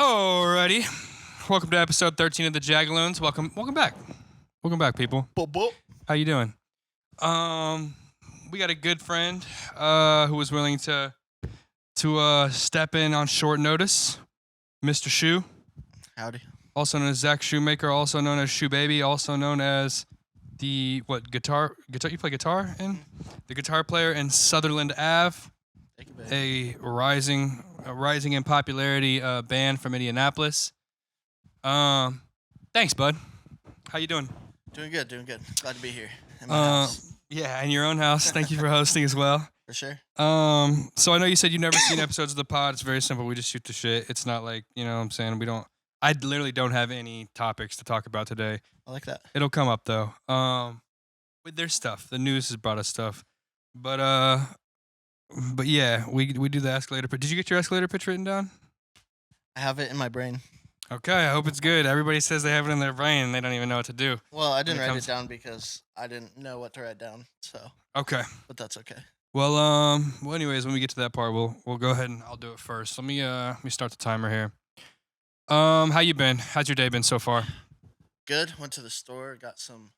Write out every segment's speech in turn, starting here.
Alrighty. Welcome to episode 13 of the Jagaloons. Welcome back. Welcome back, people. How you doing? We got a good friend who was willing to step in on short notice. Mr. Shew. Howdy. Also known as Zach Shoemaker, also known as Shew Baby, also known as the guitar you play guitar in? The guitar player in Sutherland Ave. Thank you, baby. A rising in popularity band from Indianapolis. Thanks, bud. How you doing? Doing good. Glad to be here in my house. Yeah, in your own house. Thank you for hosting as well. For sure. So I know you said you've never seen episodes of the pod. It's very simple. We just shoot the shit. It's not like, you know what I'm saying? I literally don't have any topics to talk about today. I like that. It'll come up though. There's stuff. The news has brought us stuff. But yeah, we do the escalator. Did you get your escalator pitch written down? I have it in my brain. Okay, I hope it's good. Everybody says they have it in their brain and they don't even know what to do. Well, I didn't write it down because I didn't know what to write down. So. Okay. But that's okay. Well, anyways, when we get to that part, we'll go ahead and I'll do it first. Let me start the timer here. How you been? How's your day been so far? Good. Went to the store, got some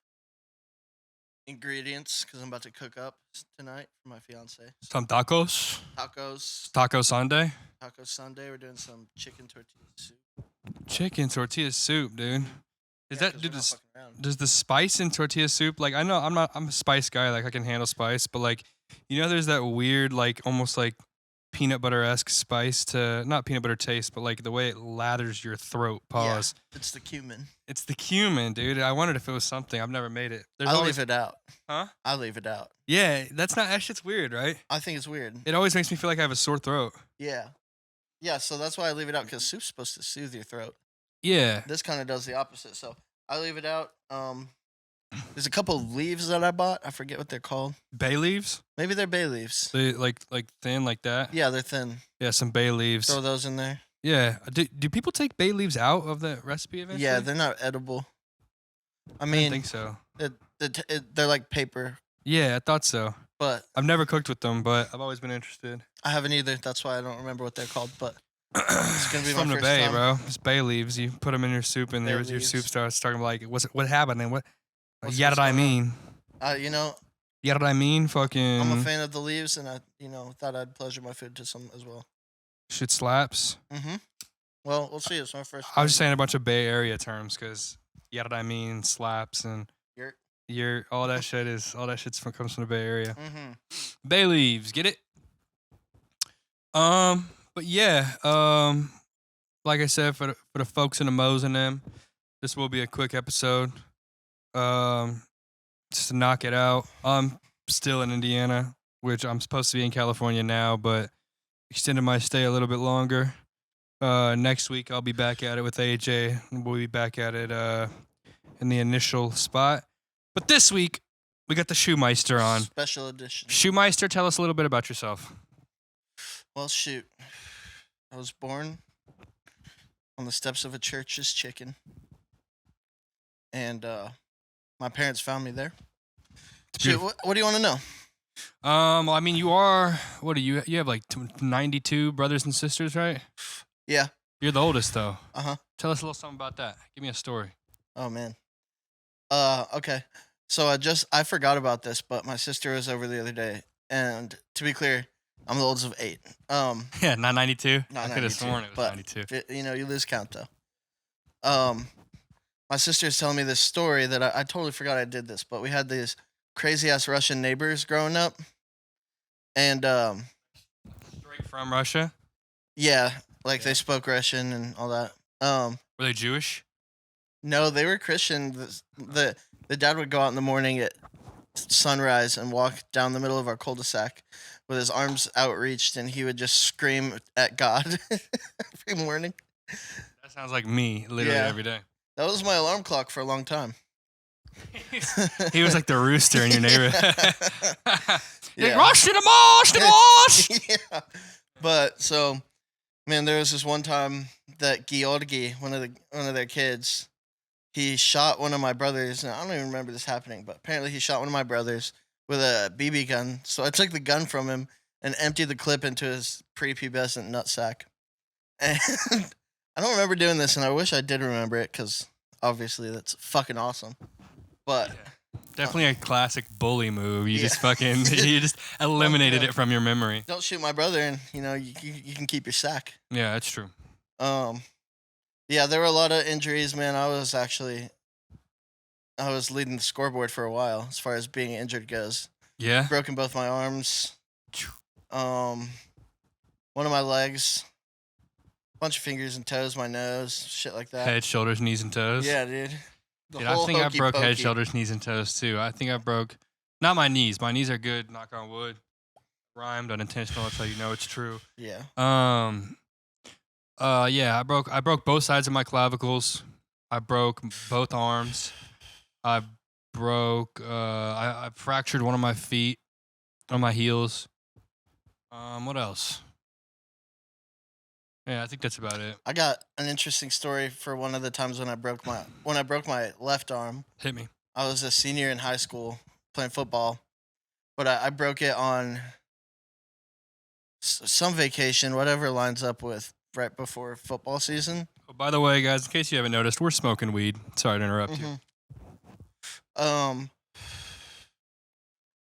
ingredients because I'm about to cook up tonight for my fiance. Some tacos. Taco Sunday. Taco Sunday. We're doing some chicken tortilla soup. Chicken tortilla soup, dude. Does the spice in tortilla soup, like, I know I'm a spice guy, like I can handle spice, but like, you know, there's that weird, like almost like peanut butter-esque spice to, not peanut butter taste, but like the way it lathers your throat. Pause. Yeah, it's the cumin. It's the cumin, dude. I wondered if it was something. I've never made it. I'll leave it out. Huh? I'll leave it out. Yeah, that shit's weird, right? I think it's weird. It always makes me feel like I have a sore throat. Yeah. Yeah, so that's why I leave it out, because soup's supposed to soothe your throat. Yeah. This kind of does the opposite, so I leave it out. There's a couple of leaves that I bought. I forget what they're called. Bay leaves? Maybe they're bay leaves. They like thin like that? Yeah, they're thin. Yeah, some bay leaves. Throw those in there. Yeah. Do people take bay leaves out of the recipe eventually? Yeah, they're not edible. I didn't think so. They're like paper. Yeah, I thought so. But I've never cooked with them, but I've always been interested. I haven't either. That's why I don't remember what they're called. But it's gonna be It's my from the first bay, time. bro. It's bay leaves. You put them in your soup, and your soup starts talking like, what happened? And what did I mean? You know. Yeah, did I mean? Fucking. I'm a fan of the leaves, and I thought I'd pleasure my food to some as well. Shit slaps. Mhm. Well, we'll see. It's my first. I was just saying a bunch of Bay Area terms because yeah, did I mean slaps and all that shit's comes from the Bay Area. Mhm. Bay leaves, get it? But yeah, like I said, for the folks in the Mo's and them, this will be a quick episode. Just to knock it out. I'm still in Indiana, which I'm supposed to be in California now, but extended my stay a little bit longer. Next week I'll be back at it with AJ. We'll be back at it in the initial spot. But this week we got the Shoemeister on. Special edition. Shoemeister, tell us a little bit about yourself. Well, shoot. I was born on the steps of a church's chicken. And my parents found me there. Shoot, what do you want to know? Well, I mean, you are, what are you? You have like 92 brothers and sisters, right? Yeah. You're the oldest, though. Uh-huh. Tell us a little something about that. Give me a story. Oh, man. Okay. So I forgot about this, but my sister was over the other day. And to be clear, I'm the oldest of 8. Yeah, not 92? Not I could have 92, sworn it was 92. You lose count, though. My sister's telling me this story that I totally forgot I did this, but we had these crazy-ass Russian neighbors growing up. And, Straight from Russia? Yeah, they spoke Russian and all that. Were they Jewish? No, they were Christian. The dad would go out in the morning at sunrise and walk down the middle of our cul-de-sac with his arms outreached, and he would just scream at God every morning. That sounds like me, literally every day. That was my alarm clock for a long time. He was like the rooster in your neighborhood. Yeah. Rush to the marsh, Yeah. But so, man, there was this one time that Georgi, one of their kids, he shot one of my brothers, and I don't even remember this happening, but apparently he shot one of my brothers with a BB gun. So I took the gun from him and emptied the clip into his prepubescent nutsack. And I don't remember doing this, and I wish I did remember it because obviously that's fucking awesome. But Definitely a classic bully move. You Yeah. just fucking you just eliminated yeah. it from your memory. Don't shoot my brother, and you can keep your sack. Yeah, that's true. Yeah, there were a lot of injuries, man. I was leading the scoreboard for a while as far as being injured goes. Yeah. Broken both my arms. One of my legs. Bunch of fingers and toes, my nose, shit like that. Head, shoulders, knees, and toes. Yeah, dude. Dude, I think I broke head, shoulders, knees, and toes too. I think I broke, not my knees. My knees are good. Knock on wood. Rhymed, unintentional. That's how you know it's true. Yeah. Yeah. I broke both sides of my clavicles. I broke both arms. I fractured one of my feet on my heels. What else? Yeah, I think that's about it. I got an interesting story for one of the times when I broke my left arm. Hit me. I was a senior in high school playing football, but I broke it on some vacation, whatever lines up with right before football season. Oh, by the way, guys, in case you haven't noticed, we're smoking weed. Sorry to interrupt you. I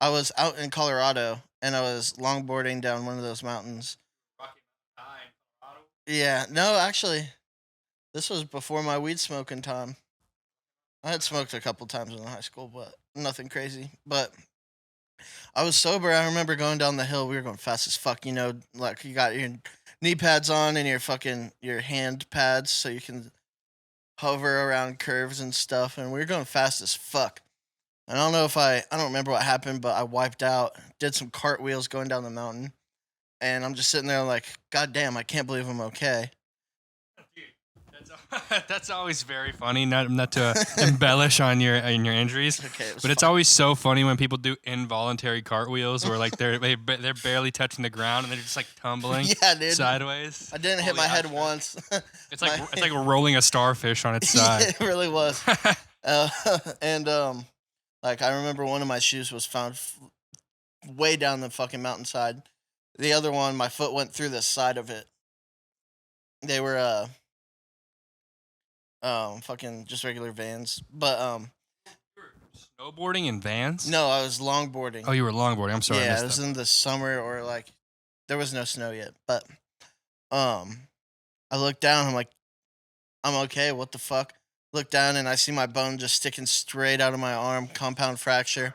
was out in Colorado and I was longboarding down one of those mountains. Yeah, no, actually, this was before my weed smoking time. I had smoked a couple times in high school, but nothing crazy. But I was sober. I remember going down the hill. We were going fast as fuck. You know, like you got your knee pads on and your hand pads so you can hover around curves and stuff. And we were going fast as fuck. I don't remember what happened, but I wiped out, did some cartwheels going down the mountain. And I'm just sitting there like, God damn, I can't believe I'm okay. Dude, that's always very funny. Not to embellish on your injuries, Okay, but it's always so funny when people do involuntary cartwheels where like they're barely touching the ground and they're just like tumbling Yeah, dude. sideways. I didn't hit my head once. It's like rolling a starfish on its side. Yeah, it really was. Like I remember one of my shoes was found way down the fucking mountainside. The other one, my foot went through the side of it. They were fucking just regular Vans, but Snowboarding in Vans? no, I was longboarding. Oh, you were longboarding. I'm sorry. Yeah, it was in the summer or like there was no snow yet, but I looked down. I'm like, I'm okay. What the fuck? Look down and I see my bone just sticking straight out of my arm, compound fracture.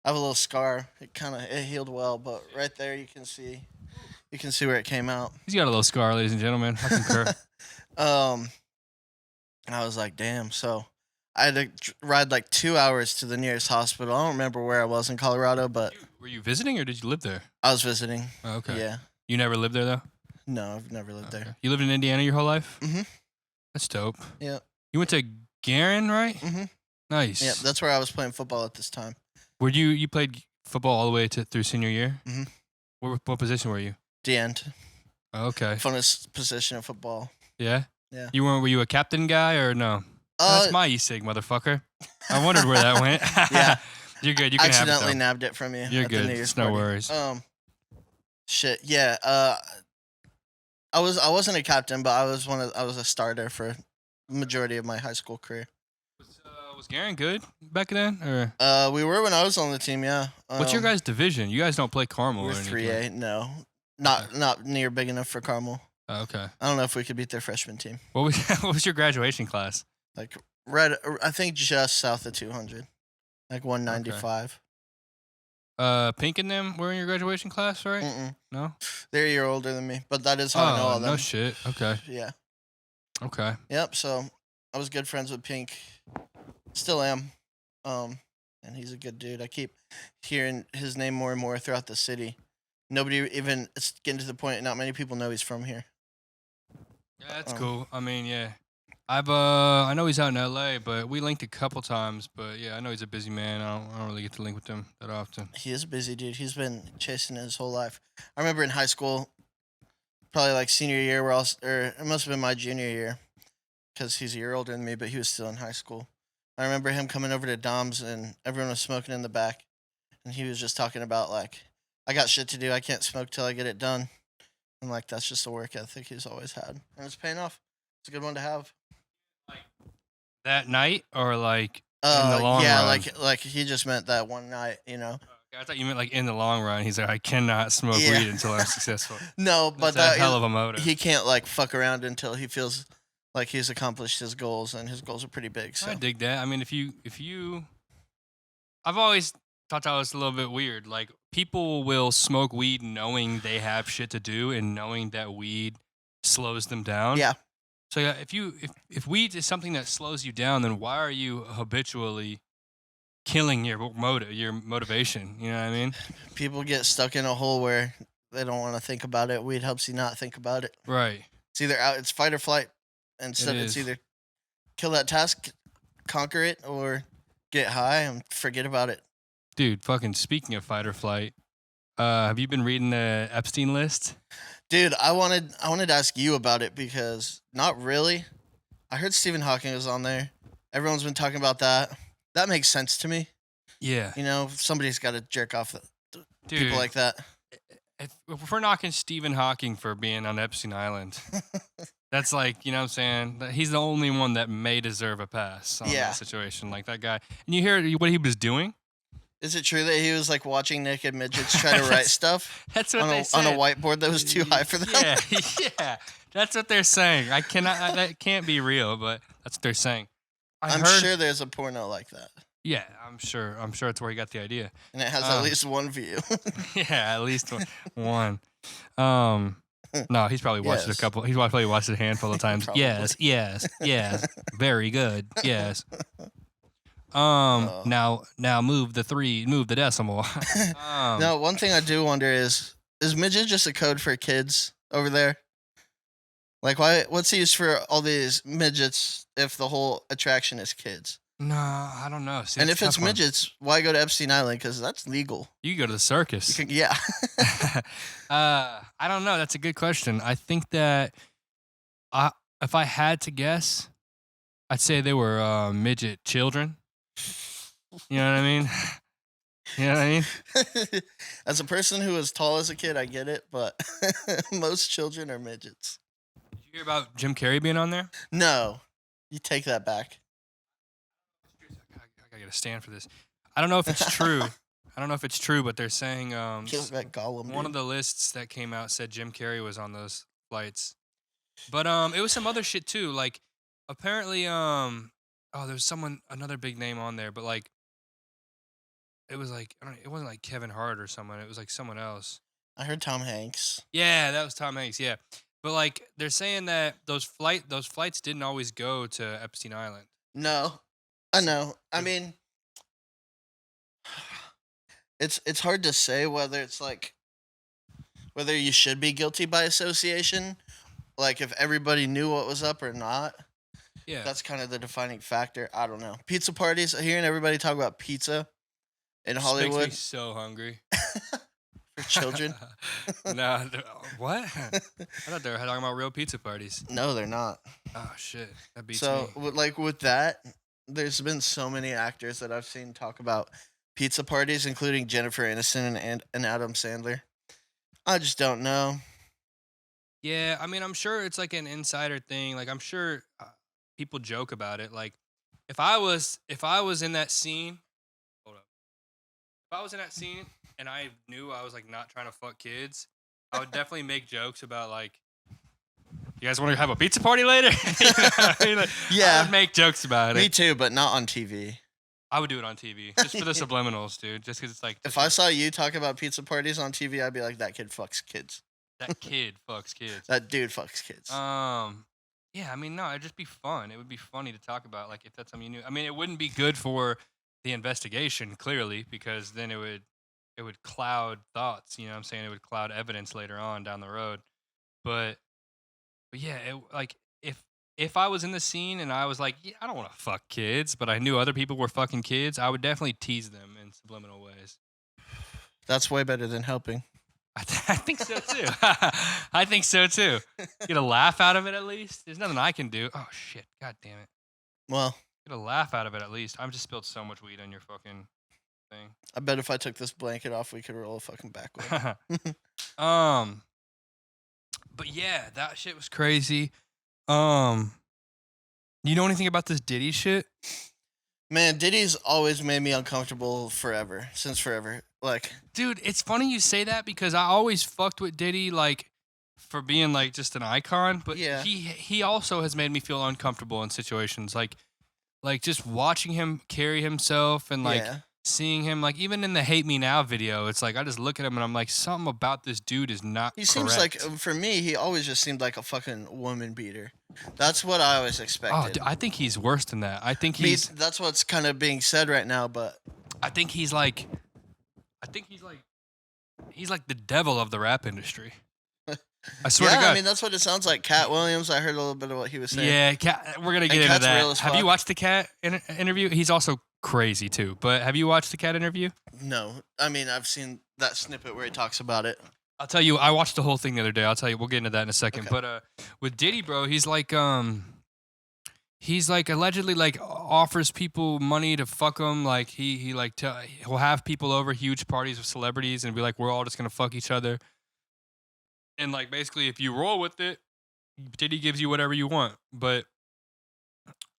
I have a little scar. It healed well, but right there you can see where it came out. He's got a little scar, ladies and gentlemen. I concur. And I was like, damn. So I had to ride like 2 hours to the nearest hospital. I don't remember where I was in Colorado, but Were you visiting or did you live there? I was visiting. Oh, okay. Yeah. You never lived there though? No, I've never lived there. You lived in Indiana your whole life? Mm-hmm. That's dope. Yeah. You went to Garin, right? Mm-hmm. Nice. Yeah, that's where I was playing football at this time. Were you played football all the way through senior year? Mm-hmm. What position were you? The end. Oh, okay. Funnest position of football. Yeah? Yeah. Were you a captain guy or no? That's my e-cig, motherfucker. I wondered where that went. Yeah. You're good. You can have it, accidentally though. nabbed it from you. You're at good. The New Year's It's no party. worries. Shit. Yeah. I wasn't a captain, but I was a starter for majority of my high school career. Was Garin good back then? Or We were when I was on the team. Yeah. what's your guys' division? You guys don't play Carmel We're or anything? 3A. No, not near big enough for Carmel. Oh, okay. I don't know if we could beat their freshman team. What was your graduation class? Like I think just south of 200, like 195. Pink and them were in your graduation class, right? Mm-mm. No? They're a year older than me, but that is how I know all them. No shit. Okay. Yeah. Okay. Yep. So I was good friends with Pink. Still am. And he's a good dude. I keep hearing his name more and more throughout the city. It's getting to the point not many people know he's from here. Yeah, that's cool. I mean, yeah. I know he's out in LA, but we linked a couple times. But yeah, I know he's a busy man. I don't really get to link with him that often. He is a busy dude. He's been chasing it his whole life. I remember in high school, probably like senior year, or it must have been my junior year, because he's a year older than me, but he was still in high school. I remember him coming over to Dom's and everyone was smoking in the back, and he was just talking about like, I got shit to do. I can't smoke till I get it done. And like that's just a work ethic he's always had, and it's paying off. It's a good one to have. That night or like in the long yeah, run? like he just meant that one night, I thought you meant like in the long run. He's like, I cannot smoke Yeah. weed until I'm successful. No, but That's a hell of a motive. he can't like fuck around until he feels like he's accomplished his goals, and his goals are pretty big. So I dig that. I mean, if you, I've always thought that was a little bit weird. Like people will smoke weed knowing they have shit to do and knowing that weed slows them down. yeah, So yeah, if weed is something that slows you down, then why are you habitually killing your motivation? You know what I mean? people get stuck in a hole where they don't want to think about it. Weed helps you not think about it. Right. It's either it's fight or flight. Instead, it's is. either kill that task, conquer it, or get high and forget about it. Dude, fucking speaking of fight or flight, have you been reading the Epstein List? Dude, I wanted to ask you about it because not really. I heard Stephen Hawking was on there. Everyone's been talking about that. That makes sense to me. Yeah. Somebody's got to jerk off Dude, people like that. If we're knocking Stephen Hawking for being on Epstein Island, that's like, you know what I'm saying? He's the only one that may deserve a pass on that situation. Like that guy. And you hear what he was doing? Is it true that he was like watching naked midgets try to write stuff? That's what they said. On a whiteboard that was too high for them? Yeah. That's what they're saying. That can't be real, but that's what they're saying. I'm sure there's a porno like that. Yeah, I'm sure that's where he got the idea. And it has at least one view. Yeah, at least one. No, he's probably watched it a couple. He's probably watched it a handful of times. Yes. Very good. Yes. Now move the decimal. No, one thing I do wonder is midget just a code for kids over there? Like, what's the use for all these midgets if the whole attraction is kids? No, I don't know. See, and if it's midgets, why go to Epstein Island? Because that's legal. You can go to the circus. Yeah. I don't know. That's a good question. I think that if I had to guess, I'd say they were midget children. You know what I mean? You know what I mean? As a person who was tall as a kid, I get it, but most children are midgets. Did you hear about Jim Carrey being on there? No. You take that back. I gotta stand for this. I don't know if it's true. But they're saying Kill that Gollum, one of the lists that came out said Jim Carrey was on those flights. But it was some other shit too. Like apparently there's another big name on there, but like it was like it wasn't like Kevin Hart or someone. It was like someone else. I heard Tom Hanks. Yeah, that was Tom Hanks. Yeah, but like they're saying that those flights didn't always go to Epstein Island. No, I know. I mean, it's hard to say whether it's like whether you should be guilty by association, like if everybody knew what was up or not. Yeah, that's kind of the defining factor. I don't know. Pizza parties. Hearing everybody talk about pizza in Hollywood. Makes me so hungry. For children. No, what? I thought they were talking about real pizza parties. No, they're not. Oh shit, that beats me. So, like with that, there's been so many actors that I've seen talk about pizza parties, including Jennifer Aniston and Adam Sandler. I just don't know. Yeah, I mean, I'm sure it's like an insider thing. Like, I'm sure people joke about it. Like, if I was in that scene, hold up. If I was in that scene and I knew I was like not trying to fuck kids, I would definitely make jokes about like, you guys want to have a pizza party later? You know what I mean? Like, yeah, I would make jokes about it. Me too, but not on TV. I would do it on TV just for the subliminals, dude. Just because it's like. If I saw you talk about pizza parties on TV, I'd be like, that kid fucks kids. That kid fucks kids. That dude fucks kids. Yeah, I mean, no, it'd just be fun. It would be funny to talk about, like, if that's something you knew. I mean, it wouldn't be good for the investigation, clearly, because then it would cloud thoughts. You know what I'm saying? It would cloud evidence later on down the road. But yeah, if I was in the scene and I was like, yeah, I don't want to fuck kids, but I knew other people were fucking kids, I would definitely tease them in subliminal ways. That's way better than helping. I think so too. I think so too. Get a laugh out of it at least. There's nothing I can do. Oh shit! God damn it. Well, get a laugh out of it at least. I've just spilled so much weed on your fucking thing. I bet if I took this blanket off, we could roll a fucking backward. But yeah, that shit was crazy. You know anything about this Diddy shit? Man, Diddy's always made me uncomfortable since forever. Like, Dude, it's funny you say that because I always fucked with Diddy, like, for being, like, just an icon. But Yeah. he also has made me feel uncomfortable in situations. Like just watching him carry himself and, like, yeah. seeing him, like, even in the Hate Me Now video, it's like, I just look at him and I'm like, something about this dude is not He seems like, correct. for me, he always just seemed like a fucking woman beater. That's what I always Oh, expected. I think he's worse than that. I think That's what's kind of being said right now, but I think he's like the devil of the rap industry. I swear to yeah, God. I mean, that's what it sounds like. Cat Williams, I heard a little bit of what he was saying. Yeah, Cat, we're gonna get into Cat's real that. as Have you fuck. watched the Cat interview? He's also crazy too. But have you watched the Cat interview? No, I mean, I've seen that snippet where he talks about it. I'll tell you, I watched the whole thing the other day. I'll tell you, we'll get into that in a second. Okay. But with Diddy, bro, he's like allegedly like offers people money to fuck him. Like he'll have people over huge parties with celebrities and be like, we're all just gonna fuck each other. And like basically, if you roll with it, Diddy gives you whatever you want. But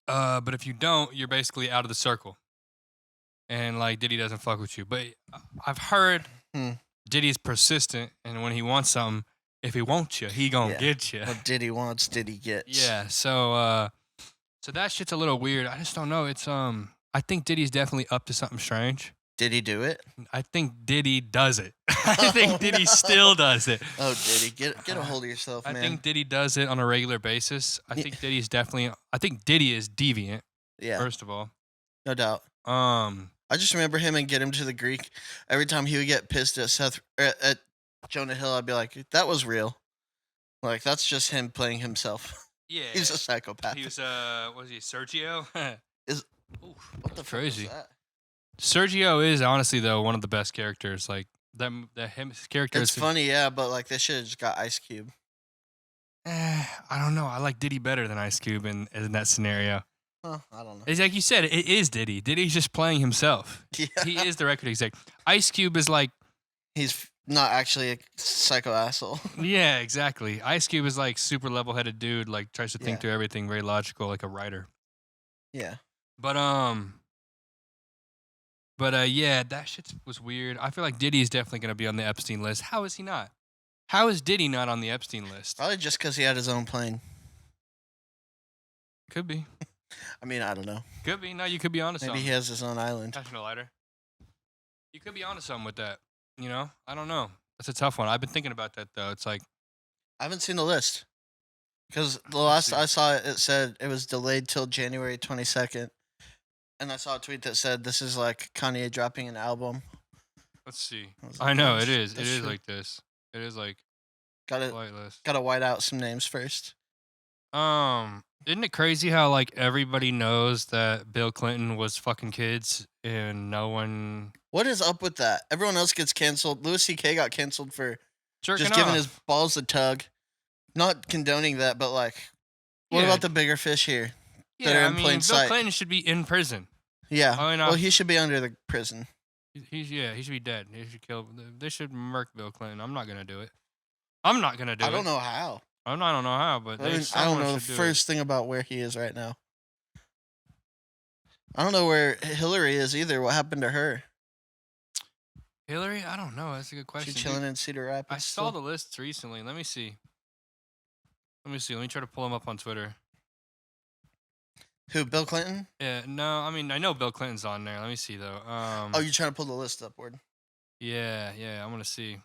if you don't, you're basically out of the circle. And like Diddy doesn't fuck with you. But I've heard Diddy's persistent, and when he wants something, if he wants you, he gonna get you. What Diddy wants, Diddy gets. Yeah. So that shit's a little weird. I just don't know. It's I think Diddy's definitely up to something strange. Did he do it? I think Diddy does it. I think Diddy still does it. Oh, Diddy, get a hold of yourself, man. I think Diddy does it on a regular basis. I think Diddy is deviant. Yeah. First of all, No doubt. I just remember him and Get Him to the Greek. Every time he would get pissed at Jonah Hill, I'd be like, that was real. Like, that's just him playing himself. Yeah. He's a psychopath. He was what was he, Sergio? What the crazy. fuck was that? Sergio is honestly though one of the best characters. Like his character. It's funny, yeah, but like they should have just got Ice Cube. I don't know. I like Diddy better than Ice Cube in that scenario. Huh, I don't know. It's like you said, it is Diddy. Diddy's just playing himself. Yeah. He is the record exec. Ice Cube is like, he's not actually a psycho asshole. yeah, exactly. Ice Cube is like super level-headed dude. Like tries to think through everything, very logical, like a writer. Yeah. But yeah, that shit was weird. I feel like Diddy's definitely gonna be on the Epstein list. How is he not? How is Diddy not on the Epstein list? Probably just because he had his own plane. Could be. I mean, I don't know. Could be. No, you could be onto something. Maybe he has his own island. Pass me the lighter. You could be onto something with that. You know? I don't know. That's a tough one. I've been thinking about that though. It's like I haven't seen the list. Because the last I saw it, it said it was delayed till January 22nd. And I saw a tweet that said this is like Kanye dropping an album. Let's see. Like, I know it is. It that's is true. like this. It is like Gotta whitelist. white out some names first. Isn't it crazy how like everybody knows that Bill Clinton was fucking kids and no one What is up with that? Everyone else gets canceled. Louis C.K. got canceled for jerking just giving off. his balls a tug. Not condoning that, but like, what Yeah. about the bigger fish here? that Yeah, are I in mean, plain Bill sight? Clinton should be in prison. Yeah. I mean, Well, he should be under the prison. he should be dead. He should kill. They should murk Bill Clinton. I'm not gonna do it. I'm not gonna do it. I don't know how. I don't know how, but I don't someone know the should do it. first thing about where he is right now. I don't know where Hillary is either. What happened to her? Hillary, I don't know. That's a good question. She chilling in Cedar Rapids. I saw still? the lists recently. Let me see. Let me try to pull them up on Twitter. Who? Bill Clinton? Yeah, no, I mean I know Bill Clinton's on there. Let me see though. Oh, you're trying to pull the list upward. Yeah, I'm gonna see.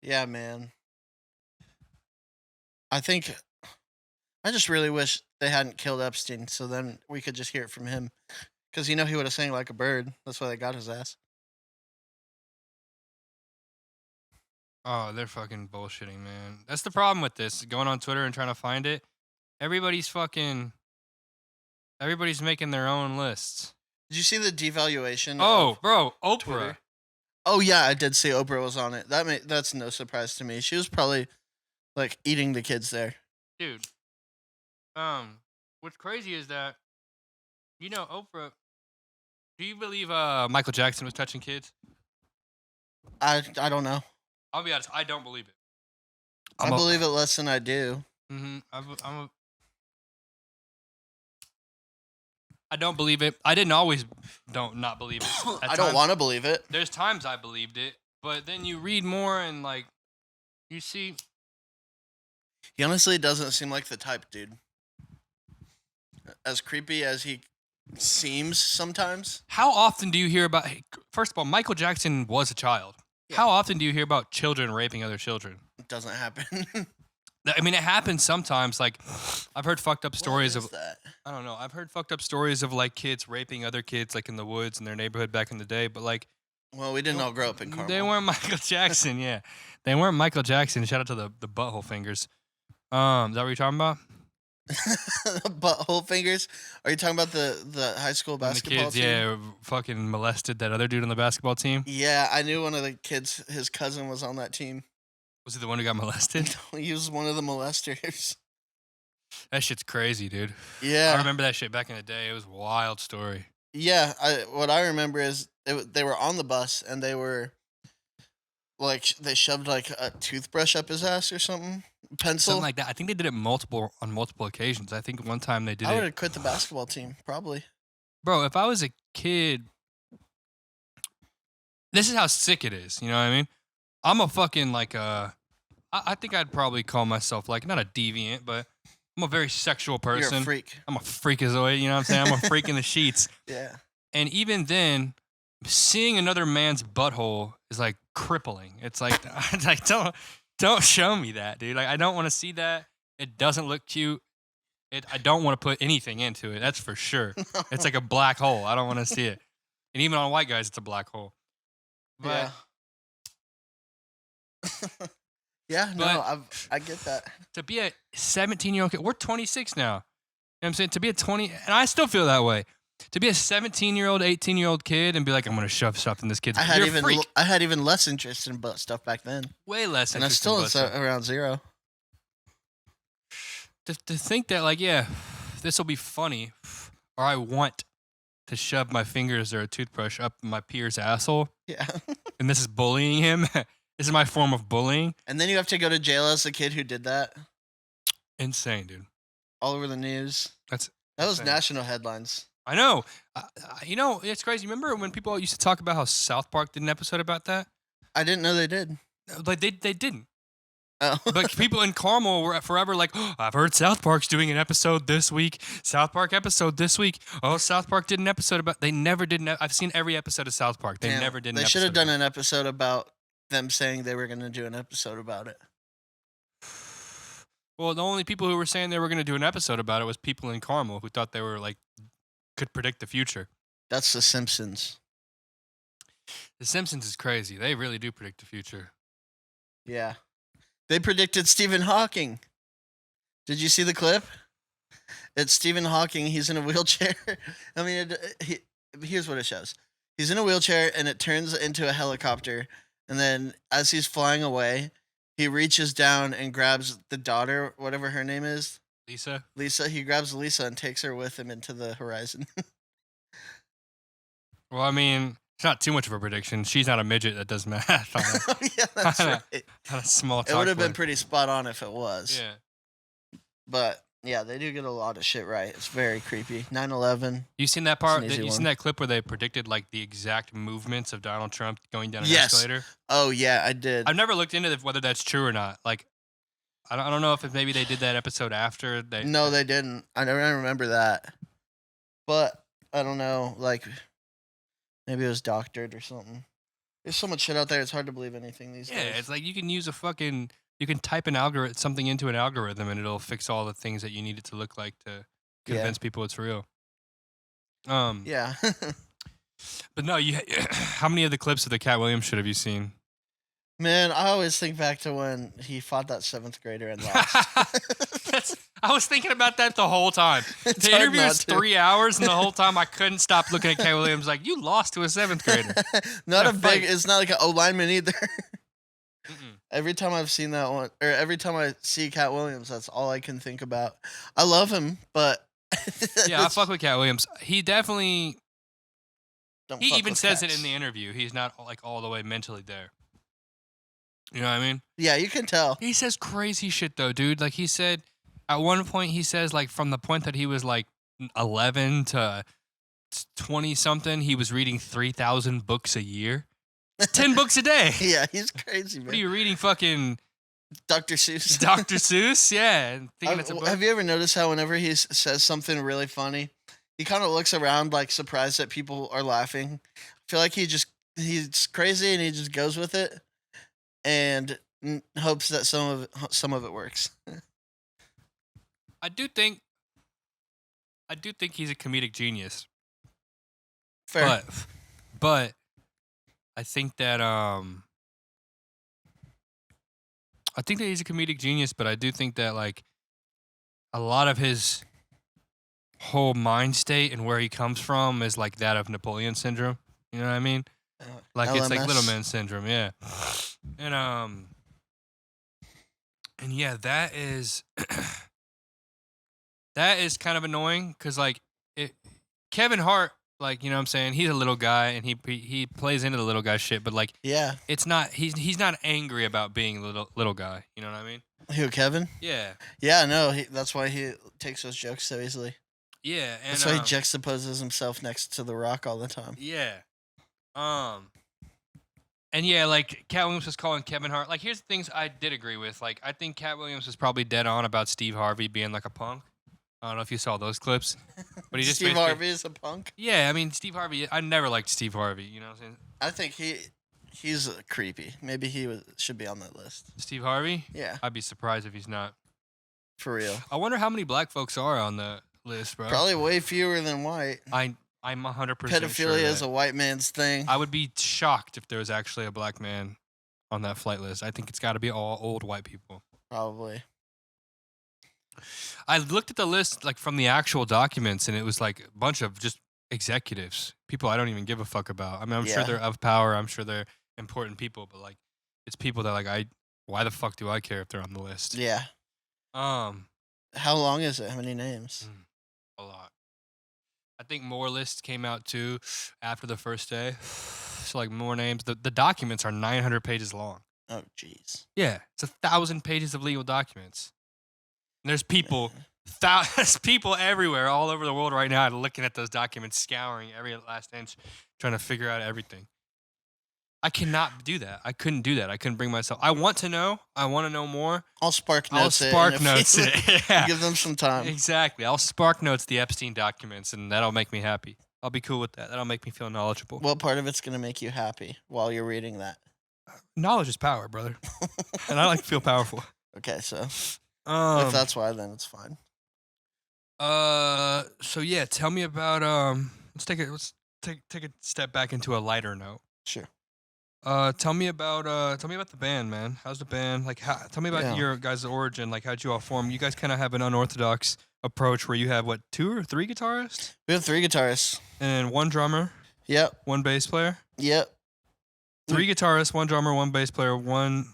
Yeah, man. I just really wish they hadn't killed Epstein, so then we could just hear it from him. Because he would have sang like a bird. That's why they got his ass. Oh, they're fucking bullshitting, man. That's the problem with this. Going on Twitter and trying to find it. Everybody's making their own lists. Did you see the devaluation? Oh, bro, Oprah. Twitter? Oh yeah, I did see Oprah was on it. That's no surprise to me. She was probably like eating the kids there. Dude. What's crazy is that Oprah. Do you believe Michael Jackson was touching kids? I don't know. I'll be honest, I don't believe it. I believe it less than I do. I don't believe it. I didn't always not believe it. I don't want to believe it. There's times I believed it, but then you read more and like you see. He honestly doesn't seem like the type, dude. As creepy as he seems sometimes. How often do you hear about? First of all, Michael Jackson was a child. Yeah. How often do you hear about children raping other children? It doesn't happen. I mean, it happens sometimes. Like, I've heard fucked up stories of. That? I don't know. I've heard fucked up stories of like kids raping other kids, like in the woods in their neighborhood back in the day. But like, well, we didn't all grow up in Carmel. They weren't Michael Jackson. Yeah, they weren't Michael Jackson. Shout out to the butthole fingers. Is that what you're talking about? Butthole fingers? Are you talking about the high school basketball kids, team? Yeah, fucking molested that other dude on the basketball team. Yeah, I knew one of the kids. His cousin was on that team. Was he the one who got molested? He was one of the molesters. That shit's crazy, dude. Yeah, I remember that shit back in the day. It was a wild story. Yeah, what I remember is they were on the bus and they were like they shoved like a toothbrush up his ass or something, pencil, something like that. I think they did it on multiple occasions. I think one time they did. I would have quit the basketball team probably. Bro, if I was a kid, this is how sick it is. You know what I mean? I'm a fucking like I think I'd probably call myself like not a deviant, but I'm a very sexual person. You're a freak. I'm a freakazoid, you know what I'm saying? I'm a freak in the sheets. Yeah. And even then, seeing another man's butthole is like crippling. It's like don't show me that, dude. Like I don't want to see that. It doesn't look cute. I don't want to put anything into it. That's for sure. No. It's like a black hole. I don't want to see it. And even on white guys, it's a black hole. But, yeah. Yeah, no, I get that. To be a 17-year-old kid, we're 26 now. You know what I'm saying? To be a 20, and I still feel that way. To be a 17-year-old, 18-year-old kid and be like, I'm going to shove stuff in this kid's butt. I had even less interest in butt stuff back then. Way less and interest in butt stuff. And I still around zero. To think that, like, yeah, this will be funny, or I want to shove my fingers or a toothbrush up my peer's asshole. Yeah. And this is bullying him. This is my form of bullying. And then you have to go to jail as the kid who did that. Insane, dude. All over the news. That was national headlines. I know. You know, it's crazy. Remember when people used to talk about how South Park did an episode about that? I didn't know they did. Like they didn't. Oh. But people in Carmel were forever like, oh, I've heard South Park's doing an episode this week. South Park episode this week. Oh, South Park did an episode about. They never did. I've seen every episode of South Park. They never did. They should have done an episode about them saying they were going to do an episode about it. Well, the only people who were saying they were going to do an episode about it was people in Carmel who thought they were like could predict the future. That's The Simpsons. The Simpsons is crazy. They really do predict the future. Yeah. They predicted Stephen Hawking. Did you see the clip? It's Stephen Hawking. He's in a wheelchair. I mean, here's what it shows. He's in a wheelchair and it turns into a helicopter. And then as he's flying away, he reaches down and grabs the daughter, whatever her name is. Lisa. He grabs Lisa and takes her with him into the horizon. Well, I mean, it's not too much of a prediction. She's not a midget that does math. Yeah, that's right. On a small talk. It would have been pretty spot on if it was. Yeah. But yeah, they do get a lot of shit right. It's very creepy. 9/11. You seen that part? You seen that clip where they predicted like the exact movements of Donald Trump going down an escalator? Oh yeah, I did. I've never looked into whether that's true or not. Like, I don't know if maybe they did that episode after. No, they didn't. I remember that. But I don't know. Like, maybe it was doctored or something. There's so much shit out there. It's hard to believe anything these days. Yeah, it's like you can use you can type something into an algorithm and it'll fix all the things that you need it to look like to convince people it's real. Yeah. But no, how many of the clips of the Cat Williams shit have you seen? Man, I always think back to when he fought that 7th grader and lost. I was thinking about that the whole time. The interview was 3 hours, and the whole time I couldn't stop looking at Cat Williams like, you lost to a 7th grader. It's not like an O-lineman either. Every time I've seen that one, or every time I see Cat Williams, that's all I can think about. I love him, but... Yeah, I fuck with Cat Williams. He definitely... He even says it in the interview. He's not like all the way mentally there. You know what I mean? Yeah, you can tell. He says crazy shit though, dude. Like he said at one point, he says like from the point that he was like 11 to 20 something, he was reading 3,000 books a year. 10 books a day. Yeah, he's crazy, man. What are you reading? Fucking Dr. Seuss. Dr. Seuss? Yeah. And thinking it's a book. Have you ever noticed how whenever he says something really funny, he kind of looks around like surprised that people are laughing? I feel like he's crazy and he just goes with it and hopes that some of it works. I do think he's a comedic genius. Fair. But I think that he's a comedic genius, but I do think that like a lot of his whole mind state and where he comes from is like that of Napoleon syndrome. You know what I mean? Like it's like little man syndrome, yeah. And yeah, that is that is kind of annoying because like Kevin Hart, like, you know what I'm saying, he's a little guy and he plays into the little guy shit, but like Yeah. it's not he's not angry about being a little guy. You know what I mean? Who, Kevin? Yeah. Yeah, no, that's why he takes those jokes so easily. Yeah, and That's why he juxtaposes himself next to The Rock all the time. yeah. And yeah, like Cat Williams was calling Kevin Hart. Like, here's the things I did agree with. Like, I think Cat Williams was probably dead on about Steve Harvey being like a punk. I don't know if you saw those clips, but he just Steve Harvey is a punk. Yeah, I mean Steve Harvey. I never liked Steve Harvey. You know what I'm saying? I think he's creepy. Maybe he should be on that list. Steve Harvey. Yeah, I'd be surprised if he's not. for real. I wonder how many black folks are on the list, bro. Probably way fewer than white. I'm 100% Pedophilia sure is a white man's thing. I would be shocked if there was actually a black man on that flight list. I think it's got to be all old white people. Probably. I looked at the list like from the actual documents, and it was like a bunch of just executives, people I don't even give a fuck about. I mean, I'm sure they're of power. I'm sure they're important people, but like, it's people that like why the fuck do I care if they're on the list? Yeah. How long is it? How many names? A lot. I think more lists came out too after the first day. So like more names. The documents are 900 pages long. Oh, jeez. Yeah, it's 1,000 pages of legal documents. And there's people, there's people everywhere, all over the world right now, looking at those documents, scouring every last inch, trying to figure out everything. I cannot do that. I couldn't do that. I couldn't bring myself. I want to know. I want to know more. I'll spark notes it. Yeah. Give them some time. Exactly. I'll spark notes the Epstein documents, and that'll make me happy. I'll be cool with that. That'll make me feel knowledgeable. What part of it's going to make you happy while you're reading that? Knowledge is power, brother. And I like to feel powerful. Okay, so if that's why, then it's fine. So yeah, tell me about let's take a step back into a lighter note. Sure. Tell me about the band, man. How's the band? Like, tell me about your guys' origin. Like, how'd you all form? You guys kind of have an unorthodox approach where you have what, 2 or 3 guitarists? We have 3 guitarists And 1 drummer. Yep. 1 bass player. Yep. 3 guitarists, 1 drummer, 1 bass player, 1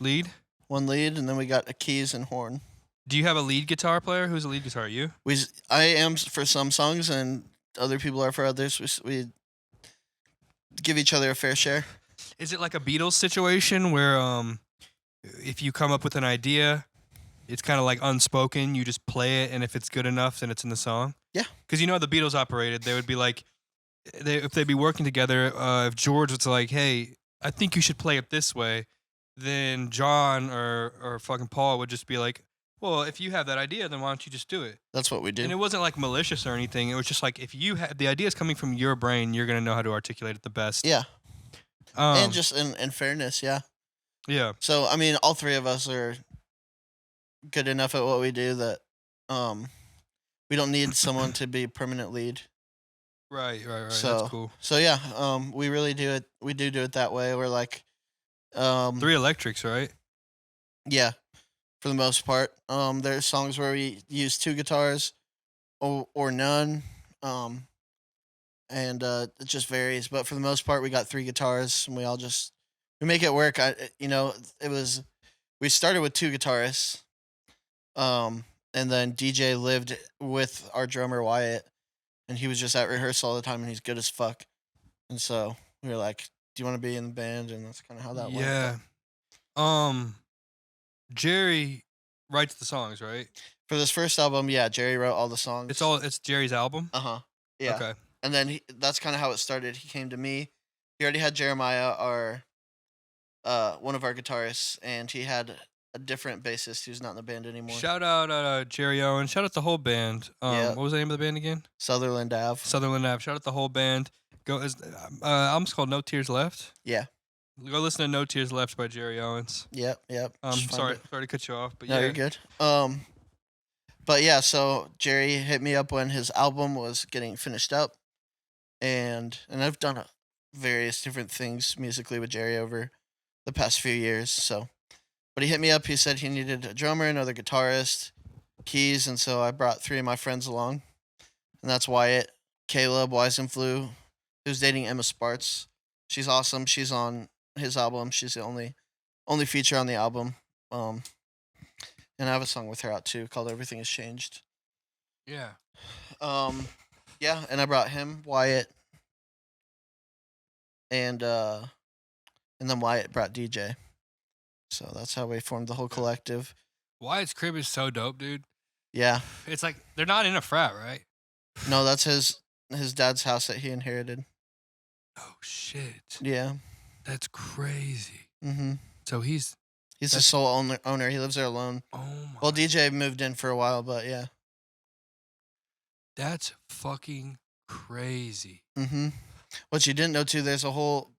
lead. 1 lead, and then we got a keys and horn. Do you have a lead guitar player? Who's a lead guitar? You? I am for some songs, and other people are for others. We give each other a fair share. Is it like a Beatles situation where if you come up with an idea, it's kind of like unspoken, you just play it, and if it's good enough, then it's in the song? Yeah. Because you know how the Beatles operated. They would be like, if they'd be working together, if George was like, hey, I think you should play it this way, then John or fucking Paul would just be like, well, if you have that idea, then why don't you just do it? That's what we do. And it wasn't like malicious or anything. It was just like, if you have the idea is coming from your brain, you're going to know how to articulate it the best. Yeah. And just in fairness, yeah. Yeah. So, I mean, all 3 of us are good enough at what we do that we don't need someone to be permanent lead. Right. So, that's cool. So, yeah, we really do it. We do it that way. We're like... 3 electrics, right? Yeah, for the most part. There's songs where we use 2 guitars or none. And it just varies, but for the most part, we got 3 guitars, and we make it work. We started with 2 guitarists, and then DJ lived with our drummer Wyatt, and he was just at rehearsal all the time, and he's good as fuck. And so we were like, "Do you want to be in the band?" And that's kind of how that went. Yeah, Jerry writes the songs, right? For this first album, yeah, Jerry wrote all the songs. It's Jerry's album. Yeah. Okay. And then that's kind of how it started. He came to me. He already had Jeremiah, our one of our guitarists, and he had a different bassist who's not in the band anymore. Shout out Jerry Owen. Shout out the whole band. Yep. What was the name of the band again? Sutherland Ave. Sutherland Ave. Shout out the whole band. Album's called No Tears Left. Yeah. Go listen to No Tears Left by Jerry Owens. Yep. Just Sorry to cut you off, but no, yeah, you're good. But yeah, so Jerry hit me up when his album was getting finished up, and I've done various different things musically with Jerry over the past few years. So, but he hit me up. He said he needed a drummer, another guitarist, keys, and so I brought 3 of my friends along, and that's Wyatt, Caleb, Weisenflew, who's dating Emma Sparts. She's awesome. She's on his album. She's the only feature on the album. And I have a song with her out too called "Everything Has Changed." yeah. Yeah, and I brought him, Wyatt, and then Wyatt brought DJ. So that's how we formed the whole collective. Wyatt's crib is so dope, dude. Yeah. It's like they're not in a frat, right? No, that's his dad's house that he inherited. Oh shit. Yeah. That's crazy. Mm-hmm. So he's the sole owner. He lives there alone. Oh my. Well, DJ moved in for a while, but yeah. That's fucking crazy. Mm-hmm. What you didn't know too, there's a whole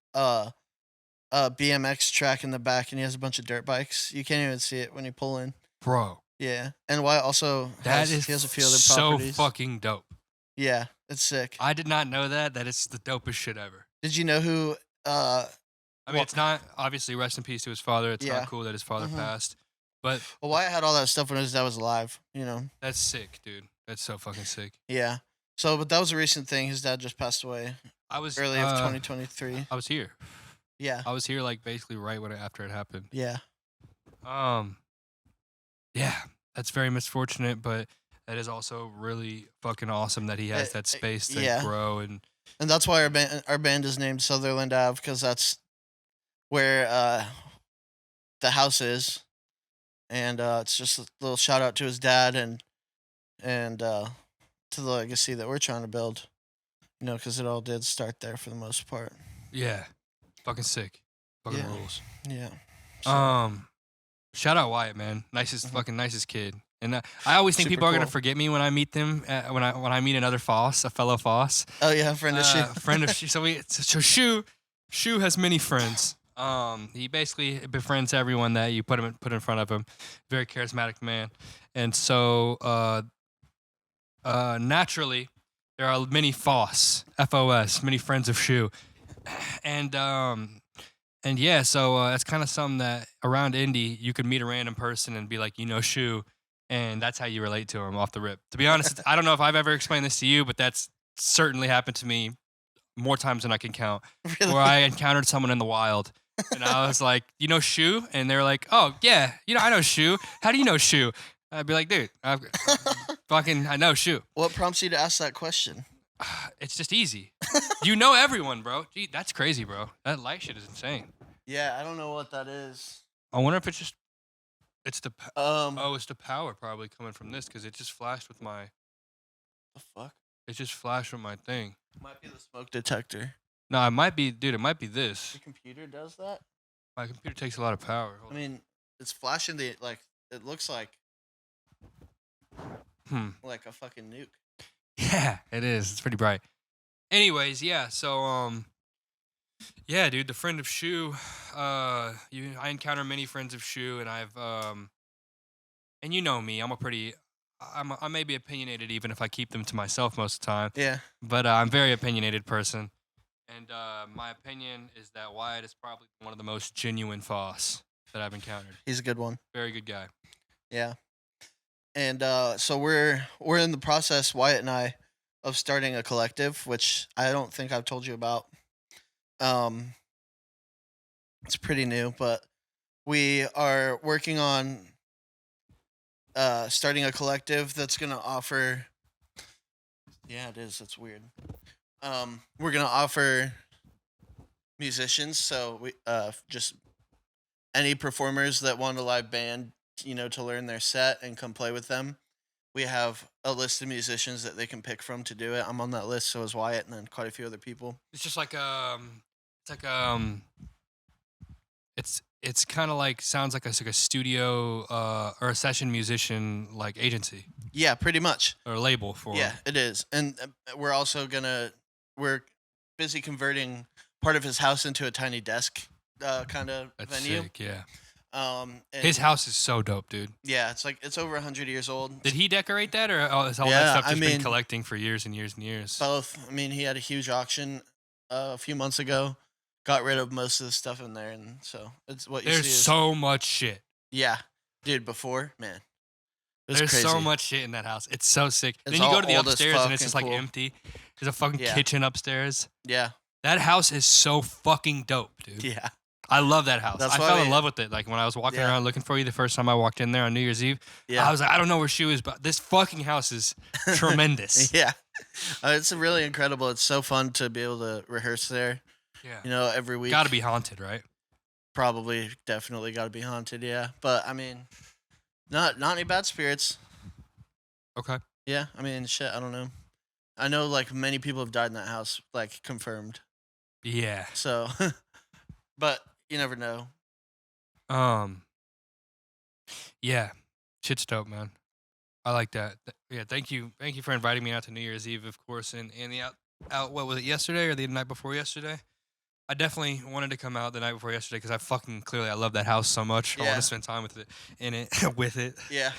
BMX track in the back, and he has a bunch of dirt bikes. You can't even see it when you pull in. Bro. Yeah. And Wyatt also he has a few other properties. So fucking dope. Yeah, it's sick. I did not know that. That is the dopest shit ever. Did you know who I mean, it's not obviously rest in peace to his father. It's not cool that his father passed. But Wyatt had all that stuff when his dad was alive, you know. That's sick, dude. That's so fucking sick. Yeah. So, but that was a recent thing. His dad just passed away. Early of 2023. I was here. Yeah. I was here like basically right after it happened. Yeah. Yeah, that's very misfortunate, but that is also really fucking awesome that he has that space to grow and that's why our band is named Sutherland Ave, because that's where the house is, and it's just a little shout out to his dad and to the legacy that we're trying to build, you know, because it all did start there for the most part. Yeah, fucking sick, fucking rules. Yeah. So. Shout out Wyatt, man, fucking nicest kid. And I always think people are gonna forget me when I meet them. When I meet another Foss, a fellow Foss. Oh yeah, friend of Shew. Friend of Shew. So Shew has many friends. He basically befriends everyone that you put in front of him. Very charismatic man, and so naturally there are many Foss, FOS, many friends of Shew, and yeah, so that's kind of something that around Indy you could meet a random person and be like, you know, Shew. And that's how you relate to him off the rip. To be honest, I don't know if I've ever explained this to you, but that's certainly happened to me more times than I can count. Really? Where I encountered someone in the wild, and I was like, "You know Shew?" And they were like, "Oh yeah, I know Shew. How do you know Shew?" I'd be like, "Dude, I know Shew." What prompts you to ask that question? It's just easy. You know everyone, bro. Gee, that's crazy, bro. That light shit is insane. Yeah, I don't know what that is. I wonder if it's just. It's the it's the power probably coming from this because it just flashed with my. The fuck? It just flashed with my thing. Might be the smoke detector. No, it might be, dude. It might be this. Your computer does that? My computer takes a lot of power. I mean, it's flashing it looks like. Like a fucking nuke. Yeah, it is. It's pretty bright. Anyways, yeah. So yeah, dude, the friend of Shew. I encounter many friends of Shew, and I've and you know me, I may be opinionated even if I keep them to myself most of the time. Yeah. But I'm a very opinionated person, and my opinion is that Wyatt is probably one of the most genuine Foss that I've encountered. He's a good one. Very good guy. Yeah. And so we're in the process, Wyatt and I, of starting a collective, which I don't think I've told you about. It's pretty new, but we are working on starting a collective that's going to offer. Yeah, it is. It's weird. We're going to offer musicians, so we just any performers that want a live band, to learn their set and come play with them, we have a list of musicians that they can pick from to do it. I'm on that list, so is Wyatt, and then quite a few other people. It's just like it's kind of like sounds like a studio or a session musician like agency Yeah, pretty much. or label for. Yeah, it is. And we're also we're busy converting part of his house into a tiny desk kind of That's venue. sick, yeah. And His house is so dope, dude. Yeah, it's over 100 years old. Did he decorate that, or is all that Yeah, stuff I just been mean- collecting for years and years and years? Both. I mean, he had a huge auction a few months ago. Got rid of most of the stuff in there, and so it's what you There's see. so much shit. Yeah, dude. Before, man, it was There's crazy. so much shit in that house. It's so sick. It's Then you go all to the old as upstairs and it's fuck just and like cool. empty. There's a fucking Yeah. kitchen upstairs. Yeah, That house is so fucking dope, dude. yeah. I love that house. That's I why fell in we- love with it. Like when I was walking Yeah. around looking for you the first time I walked in there on New Year's Eve, Yeah. I was like, I don't know where Shew is, but this fucking house is tremendous. Yeah, it's really incredible. It's so fun to be able to rehearse there. Yeah. Every week. Got to be haunted, right? Probably, definitely got to be haunted. Yeah, but I mean, not any bad spirits. Okay. Yeah, I mean, shit. I don't know. I know like many people have died in that house, like confirmed. Yeah. So, but you never know. Yeah. Shit's dope, man. I like that. Yeah. Thank you for inviting me out to New Year's Eve, of course, and the out. What was it, yesterday or the night before yesterday? I definitely wanted to come out the night before yesterday because I love that house so much. I want Yeah. to spend time with it, with it. Yeah.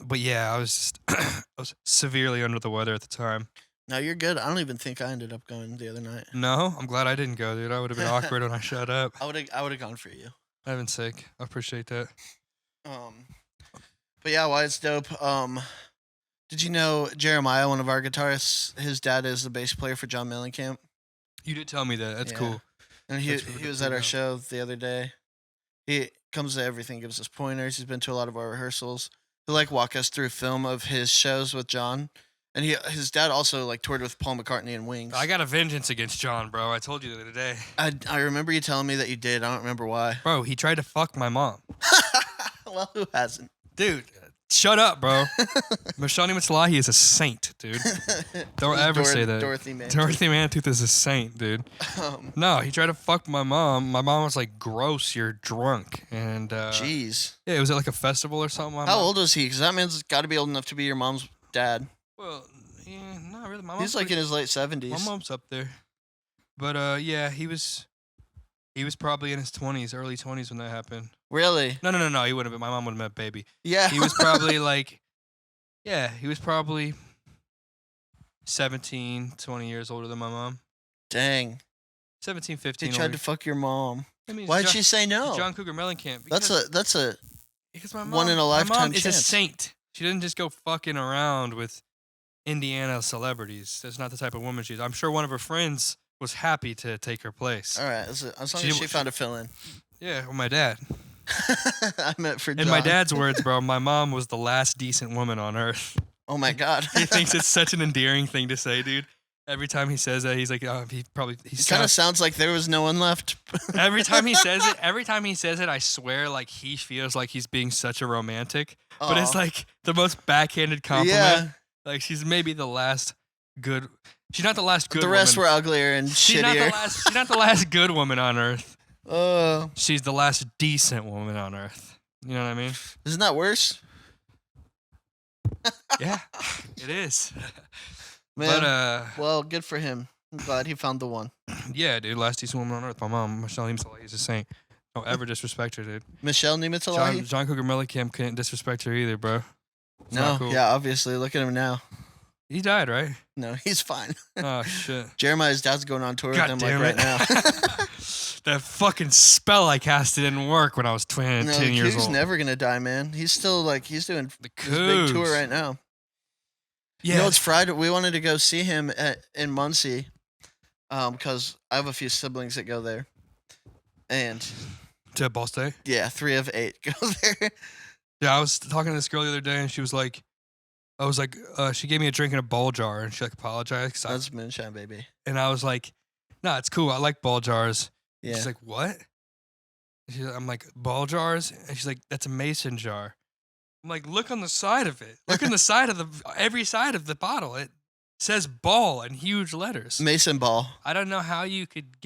But yeah, I was just I was severely under the weather at the time. No, you're good. I don't even think I ended up going the other night. No, I'm glad I didn't go, dude. I would have been awkward when I shut up. I would have gone for you. I've been sick. I appreciate that. But yeah, Wyatt's dope. Did you know Jeremiah, one of our guitarists, his dad is the bass player for John Mellencamp? You did tell me that. That's Yeah. cool. And That's he really was cool, at our man. show the other day. He comes to everything, gives us pointers. He's been to a lot of our rehearsals. He'll like walk us through film of his shows with John. And his dad also like toured with Paul McCartney and Wings. I got a vengeance against John, bro. I told you the other day. I remember you telling me that you did. I don't remember why. Bro, he tried to fuck my mom. Well, who hasn't? Dude, shut up, bro. Michelle Nimitz-Lahi is a saint, dude. Don't ever say that. Dorothy, man. Dorothy Mantooth is a saint, dude. No, he tried to fuck my mom. My mom was like, gross, you're drunk. And Jeez. yeah, it was at like a festival or something. How old was he? Because that man's got to be old enough to be your mom's dad. Well, yeah, not really. My He's mom's like in his late 70s. my mom's up there. But yeah, he was probably in his 20s, early 20s when that happened. Really? No, he wouldn't have been. My mom would have met baby. Yeah. He was probably like, yeah, he was probably 17, 20 years older than my mom. Dang. 17, He 15. tried to fuck your mom. I mean, Why'd John, she say no? John Cougar Mellencamp. That's a because my mom, one in a my lifetime mom is a chance. saint. She doesn't just go fucking around with Indiana celebrities. That's not the type of woman she is. I'm sure one of her friends was happy to take her place. all right. As long as She- she found a fill-in. Yeah, well, my dad. I meant for In my John. dad's words, bro, my mom was the last decent woman on earth. Oh my God. He thinks it's such an endearing thing to say, dude. Every time he says that, he's like, oh, he It kind of sounds like there was no one left. every time he says it, I swear, like he feels like he's being such a romantic. But it's Aw. like the most backhanded compliment. Yeah. Like she's maybe the last good. She's not the last good. The rest woman. were uglier and She's not the shittier. last. She's not the last good woman on earth. Oh, She's the last decent woman on earth. You know what I mean? isn't that worse? Yeah, it is. Man, But well, good for him. I'm glad he found the one. yeah, dude, last decent woman on earth. My mom, Michelle Nimitz-Lahi, is a saint. Don't ever disrespect her, dude. Michelle Nimitz-Lahi? John Cougar Mellencamp couldn't disrespect her either, bro. It's No, not cool. yeah, obviously. Look at him now. He died, right? No, he's fine. Oh shit. Jeremiah's dad's going on tour God with him damn like it. right now. That fucking spell I cast didn't work when I was 10 No, years he's old. never gonna die, man. He's still like he's doing The his big tour Cougs. right now. Yeah. You know, it's Friday. We wanted to go see him in Muncie, because I have a few siblings that go there, and to Ball State? yeah, 3 of 8 go there. Yeah, I was talking to this girl the other day, and she was like, she gave me a drink in a ball jar, and she like apologized. 'Cause That's moonshine, baby. and I was like, nah, it's cool. I like ball jars. Yeah. She's like, what? And I'm like, ball jars? And she's like, that's a mason jar. I'm like, look on the side of it. Look on the side of every side of the bottle. It says ball in huge letters. Mason ball. I don't know how you could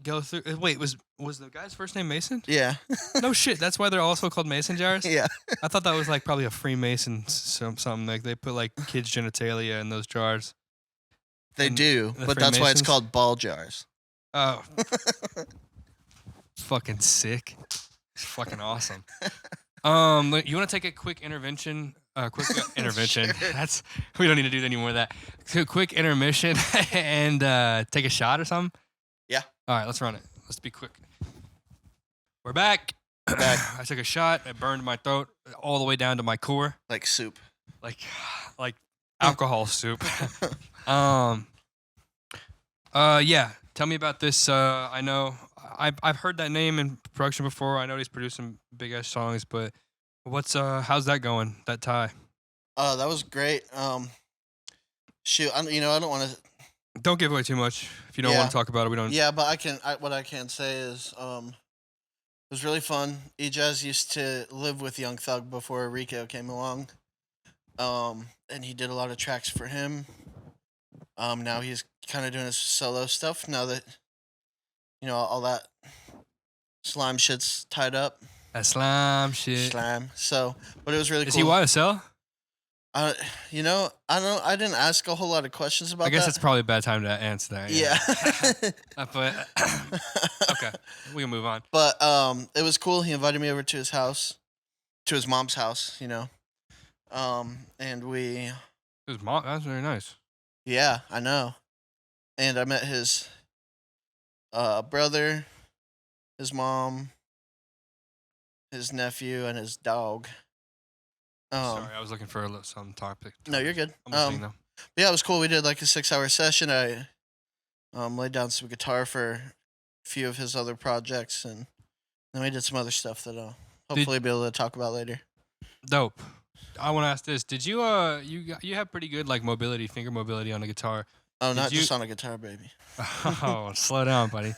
go through. Wait, was the guy's first name Mason? Yeah. No shit. That's why they're also called mason jars? Yeah. I thought that was like probably a Freemason something. Like they put like kids' genitalia in those jars. They And do, the but that's why it's Freemasons? called ball jars. Oh, fucking sick. It's fucking awesome. You want to take a quick intervention? Intervention. Sure. We don't need to do any more of that. Quick intermission and take a shot or something. Yeah. All right, let's run it. Let's be quick. We're back. Back. I took a shot. It burned my throat all the way down to my core, Like soup. like alcohol soup. Yeah. Tell me about this. I know I've heard that name in production before. I know he's produced some big ass songs, but how's that going? That tie? That was great. Shoot, I don't want to. Don't give away too much. If you don't want to talk about it, we don't. Yeah, but what I can say is, it was really fun. E-Jazz used to live with Young Thug before Rico came along. And he did a lot of tracks for him. Now he's kind of doing his solo stuff now that, all that slime shit's tied up. That slime shit. Slime. So, but it was really Is cool. he YSL? I didn't ask a whole lot of questions about that. I guess it's probably a bad time to answer that. Yeah. But okay, we can move on. But it was cool. He invited me over to his house, to his mom's house, and we. His mom. That's very nice. Yeah, I know. And I met his brother, his mom, his nephew, and his dog. Sorry, I was looking for some topic. No, you're good. I'm listening though. Yeah, it was cool. We did like a 6-hour session. I laid down some guitar for a few of his other projects, and then we did some other stuff that I'll hopefully be able to talk about later. Dope. I want to ask this: did you you have pretty good like mobility, finger mobility on the guitar? Oh, not just on a guitar, baby. Oh, slow down, buddy.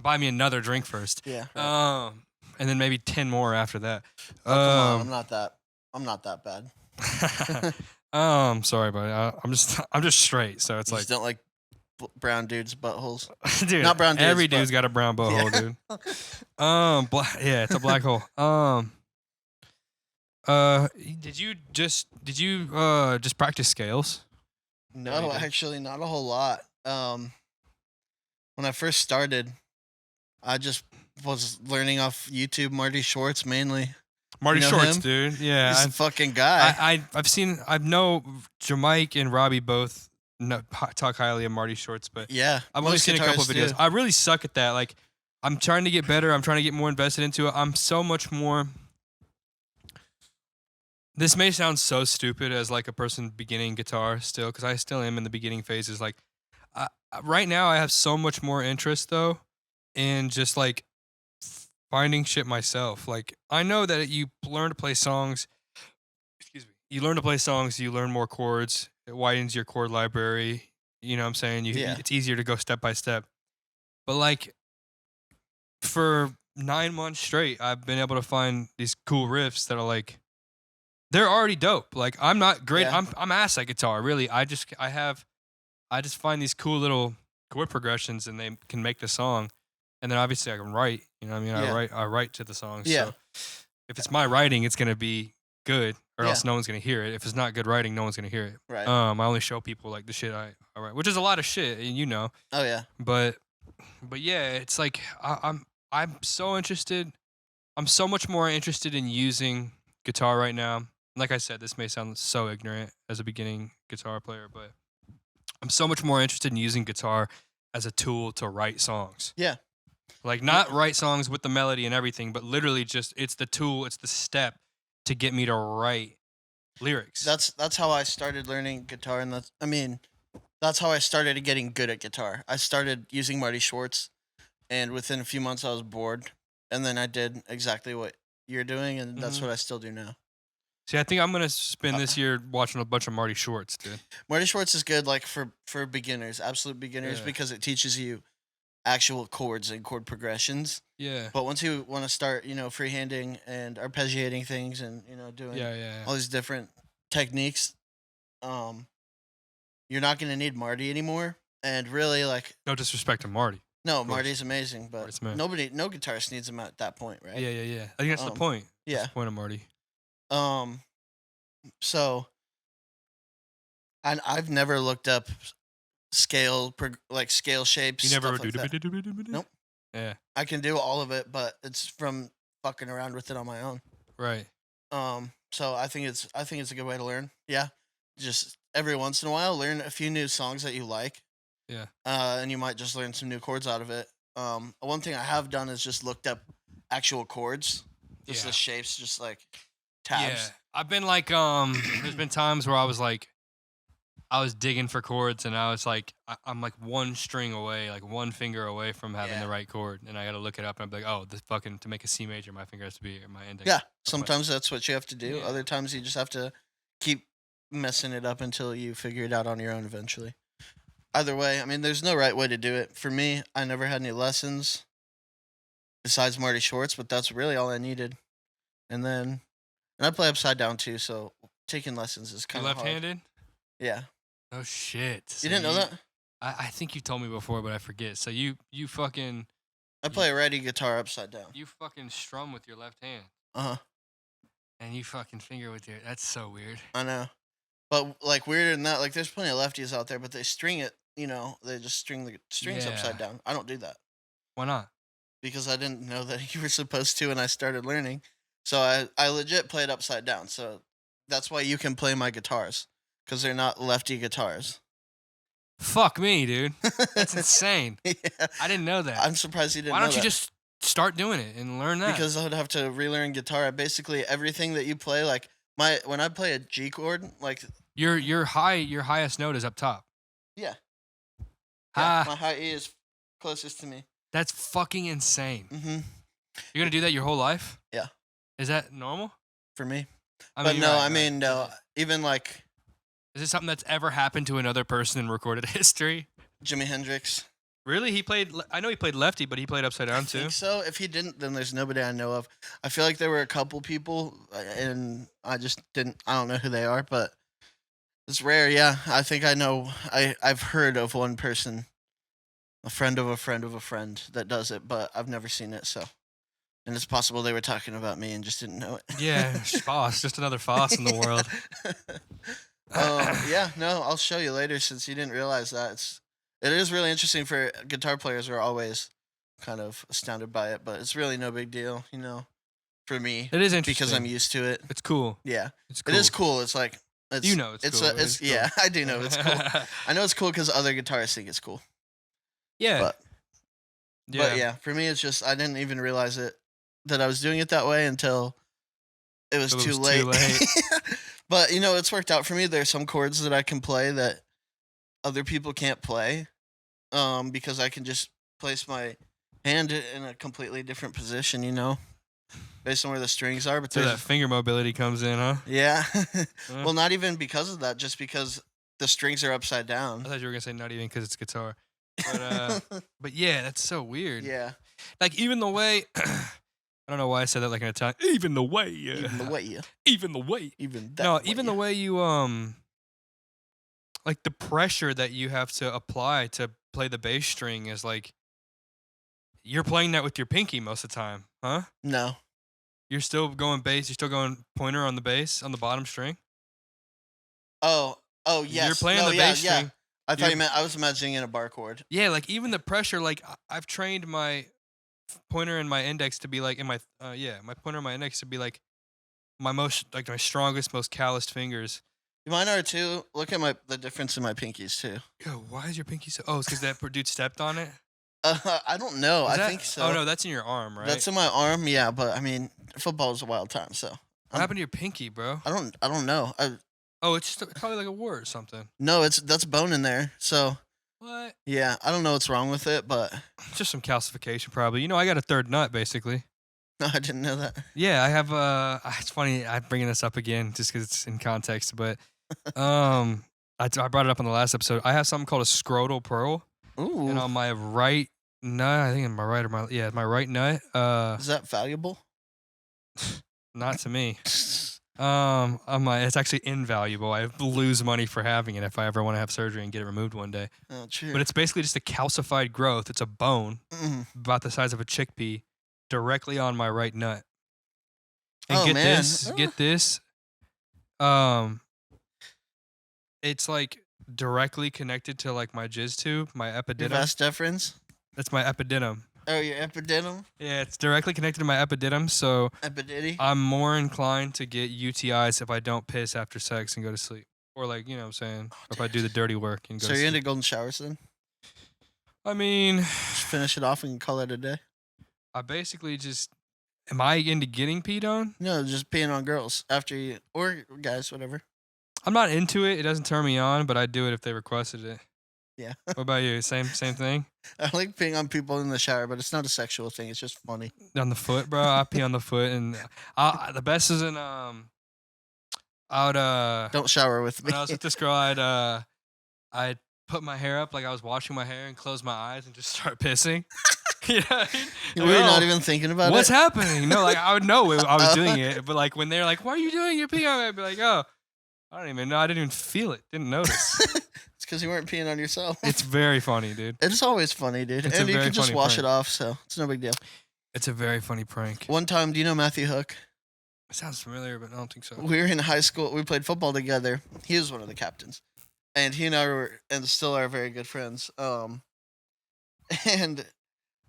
Buy me another drink first. Yeah. Right. And then maybe 10 more after that. Oh, come on, I'm not that bad. Sorry, buddy. I'm just straight, so it's You like just don't like brown dudes' buttholes. dude, Not brown dudes. every dude's got a brown butthole, dude. Yeah, it's a black hole. Did you just practice scales? No, actually, not a whole lot. When I first started, I just was learning off YouTube, Marty Schwartz mainly. Marty You know Shorts, him? dude. Yeah, He's a fucking guy. I've know Jamike and Robbie both talk highly of Marty Shorts, but Yeah, I've only most seen a couple of guitarists videos. do. I really suck at that. Like, I'm trying to get better. I'm trying to get more invested into it. I'm so much more. This may sound so stupid as like a person beginning guitar still, because I still am in the beginning phases. Like, right now I have so much more interest though in just like finding shit myself. Like, I know that you learn to play songs. Excuse me. You learn to play songs. You learn more chords. It widens your chord library. You know what I'm saying? Yeah. It's easier to go step by step. But like, for 9 months straight, I've been able to find these cool riffs that are like, they're already dope. Like, I'm not great. Yeah. I'm ass at guitar. Really, I just find these cool little chord progressions, and they can make the song. And then obviously I can write. You know what I mean? Yeah. I write to the songs. Yeah. So if it's my writing, it's gonna be good, or Yeah. else no one's gonna hear it. If it's not good writing, no one's gonna hear it. Right. I only show people like the shit I write, which is a lot of shit, and you know. Oh yeah. But yeah, it's like I'm so interested. I'm so much more interested in using guitar right now. Like I said, this may sound so ignorant as a beginning guitar player, but I'm so much more interested in using guitar as a tool to write songs. Yeah. Like, not write songs with the melody and everything, but literally just it's the tool, it's the step to get me to write lyrics. That's how I started learning guitar, and that's how I started getting good at guitar. I started using Marty Schwartz, and within a few months I was bored, and then I did exactly what you're doing, and that's what I still do now. See, I think I'm gonna spend this year watching a bunch of Marty Schwartz, dude. Marty Schwartz is good, like for beginners, absolute beginners, Yeah. because it teaches you actual chords and chord progressions. Yeah. But once you want to start, freehanding and arpeggiating things and doing Yeah. all these different techniques, um, you're not gonna need Marty anymore. And really, like, No disrespect to Marty. no, Of course. Marty's amazing, but Marty's man. no guitarist needs him at that point, right? Yeah. I think that's the point. That's Yeah. the point of Marty. So, and I've never looked up scale shapes. You never stuff like that. Nope. Yeah. I can do all of it, but it's from fucking around with it on my own. Right. So I think it's a good way to learn. Yeah. Just every once in a while, learn a few new songs that you like. Yeah. And you might just learn some new chords out of it. One thing I have done is just looked up actual chords, just the shapes, just like tabs. Yeah. I've been like, there's been times where I was digging for chords, and I was like, I'm like one string away, like one finger away from having the right chord, and I got to look it up, and I'm like, oh, this fucking, to make a C major, my finger has to be my index. Yeah, sometimes that's what you have to do. Yeah. Other times you just have to keep messing it up until you figure it out on your own eventually. Either way, I mean, there's no right way to do it. For me, I never had any lessons besides Marty Schwartz, but that's really all I needed. And I play upside down too, so taking lessons is kind of hard. Left-handed? Yeah. Oh shit! So you didn't know that? I think you told me before, but I forget. So you fucking. I play a righty guitar upside down. You fucking strum with your left hand. And you fucking finger with your. That's so weird. I know, but like weirder than that, like there's plenty of lefties out there, but they string it. They just string the strings upside down. I don't do that. Why not? Because I didn't know that you were supposed to, and I started learning. So I legit play it upside down. So that's why you can play my guitars. Because they're not lefty guitars. Fuck me, dude. That's insane. Yeah. I didn't know that. I'm surprised you didn't know Why don't you that. just start doing it and learn that? Because I would have to relearn guitar. Basically, everything that you play, like when I play a G chord, like your highest note is up top. Yeah. Ah. My high E is closest to me. That's fucking insane. Mm-hmm. You're gonna do that your whole life? Yeah. Is that normal? For me. I mean, no. Even like. Is it something that's ever happened to another person in recorded history? Jimi Hendrix. Really? I know he played lefty, but he played upside down too. I think so. If he didn't, then there's nobody I know of. I feel like there were a couple people, and I don't know who they are, but it's rare. Yeah, I think I know. I've heard of one person, a friend of a friend of a friend that does it, but I've never seen it, so. And it's possible they were talking about me and just didn't know it. Yeah, Foss, just another Foss in the world. Yeah, no, I'll show you later since you didn't realize that. It is really interesting for guitar players who are always kind of astounded by it, but it's really no big deal, for me. It is interesting. Because I'm used to it. It's cool. Yeah. It's cool. It is cool. It's like, it's cool. Yeah, I do know it's cool. I know it's cool because other guitarists think it's cool. Yeah. But yeah, for me, it's just, I didn't even realize that I was doing it that way until it was too late. But, it's worked out for me. There's some chords that I can play that other people can't play because I can just place my hand in a completely different position, based on where the strings are. But so that finger mobility comes in, huh? Yeah. Well, not even because of that, just because the strings are upside down. I thought you were going to say not even because it's guitar. But yeah, that's so weird. Yeah. Like, even the way... I don't know why I said that like in Italian. Even the way. Even the way. Even the way. Even that No, way. even the way you, like the pressure that you have to apply to play the bass string is like, you're playing that with your pinky most of the time, huh? No. You're still going bass. You're still going pointer on the bass on the bottom string. Oh, yes. You're playing the bass string. I thought you meant, I was imagining in a bar chord. Yeah, like even the pressure, like I've trained my pointer and my index to be like my pointer and my index to be like my strongest, most calloused fingers. Mine are too. Look at the difference in my pinkies too. Yo, why is your pinky so? Oh, it's because that dude stepped on it. I don't know. I think so. Oh no, that's in your arm, right? That's in my arm. Yeah, but I mean, football is a wild time. So what happened to your pinky, bro? I don't know. It's just probably like a wart or something. No, that's bone in there. So. What? Yeah, I don't know what's wrong with it, but just some calcification, probably. I got a third nut, basically. No, I didn't know that. Yeah, I have. It's funny I'm bringing this up again just because it's in context, but I brought it up on the last episode. I have something called a scrotal pearl. Ooh. And on my right nut. I think in my right or my right nut. Is that valuable? Not to me. It's actually invaluable. I lose money for having it if I ever want to have surgery and get it removed one day. Oh, true. But it's basically just a calcified growth. It's a bone Mm. about the size of a chickpea directly on my right nut. And Oh, get man. this. It's like directly connected to like my jizz tube, my Your epidydrum. vas deferens? That's my epidydrum. Oh, your epidydrum? Yeah, it's directly connected to my epidydrum, so Epididdy? I'm more inclined to get UTIs if I don't piss after sex and go to sleep. Or like, you know what I'm saying? If I do the dirty work and go So to you're sleep. into golden showers then? I mean, Just finish it off and call it a day? I basically just am I into getting peed on? No, just peeing on girls after you, or guys, whatever. I'm not into it. It doesn't turn me on, but I'd do it if they requested it. Yeah. What about you? Same thing? I like peeing on people in the shower, but it's not a sexual thing. It's just funny. On the foot, bro. I pee on the foot, and the best is in Don't shower with me. when I was with this girl, I'd put my hair up like I was washing my hair and close my eyes and just start pissing. Yeah, You were not even thinking about what's it? happening? No, like I would know I was doing it, but like when they're like, "Why are you doing? You're peeing on me," I'd be like, "Oh, I don't even know. I didn't even feel it. Didn't notice." It's because you weren't peeing on yourself. It's very funny, dude. It's always funny, dude. It's a And you very can just funny wash prank. it off, so it's no big deal. It's a very funny prank. One time, do you know Matthew Hook? It sounds familiar, but I don't think so. We were in high school. We played football together. He was one of the captains, and he and I were, and still are, very good friends. And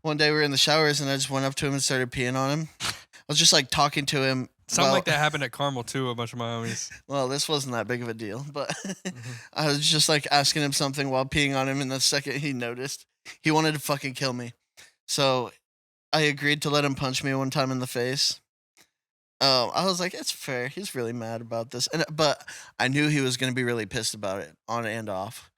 one day we were in the showers, and I just went up to him and started peeing on him. I was just like talking to him. Something like that happened at Carmel too. A bunch of my homies. Well, this wasn't that big of a deal, but I was just like asking him something while peeing on him, and the second he noticed, he wanted to fucking kill me. So I agreed to let him punch me one time in the face. I was like, it's fair. He's really mad about this, but I knew he was gonna be really pissed about it, on and off.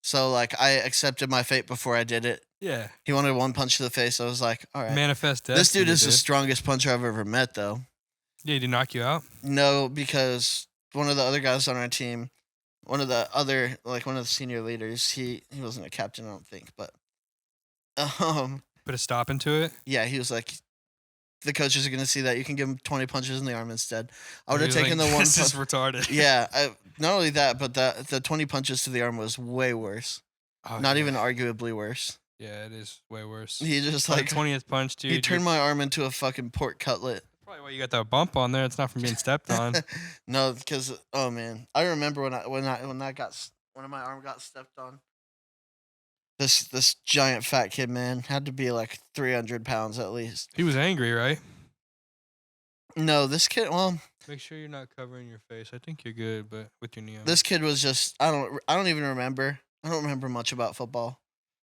So like I accepted my fate before I did it. Yeah. He wanted one punch to the face. I was like, all right. Manifest This destiny, dude is the strongest puncher I've ever met, though. Yeah, did he knock you out? No, because one of the other guys on our team, one of the senior leaders, he wasn't a captain, I don't think, but Put a stop into it. yeah, he was like, the coaches are gonna see that. You can give him 20 punches in the arm instead. I would have He was taken like, the one. This is retarded. Yeah, not only that, but the 20 punches to the arm was way worse. Oh, Not yeah. even arguably worse. Yeah, it is way worse. He just Like like 20th punch, dude. he turned my arm into a fucking pork cutlet. Probably why you got that bump on there. It's not from being stepped on. No, because oh man, I remember when my arm got stepped on. This giant fat kid, man, had to be like 300 pounds at least. He was angry, right? No, this kid. Well, Make sure you're not covering your face. I think you're good, but with your knee on. this kid was just I don't even remember. I don't remember much about football,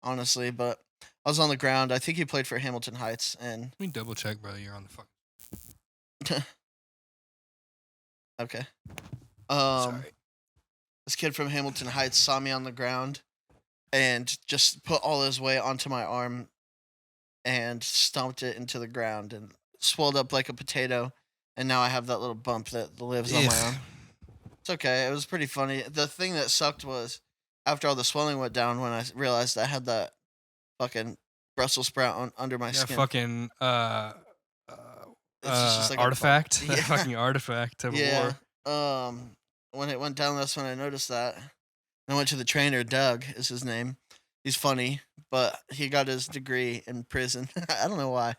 honestly. But I was on the ground. I think he played for Hamilton Heights, and Let me double check, brother. You're on the fuck. okay. Sorry. This kid from Hamilton Heights saw me on the ground and just put all his weight onto my arm and stomped it into the ground and swelled up like a potato. And now I have that little bump that lives on my arm. It's okay. It was pretty funny. The thing that sucked was after all the swelling went down when I realized I had that fucking Brussels sprout under my Yeah, skin. fucking It's just like a artifact. bump. That Yeah. fucking artifact of Yeah. war. When it went down, that's when I noticed that. I went to the trainer, Doug is his name. He's funny, but he got his degree in prison. I don't know why.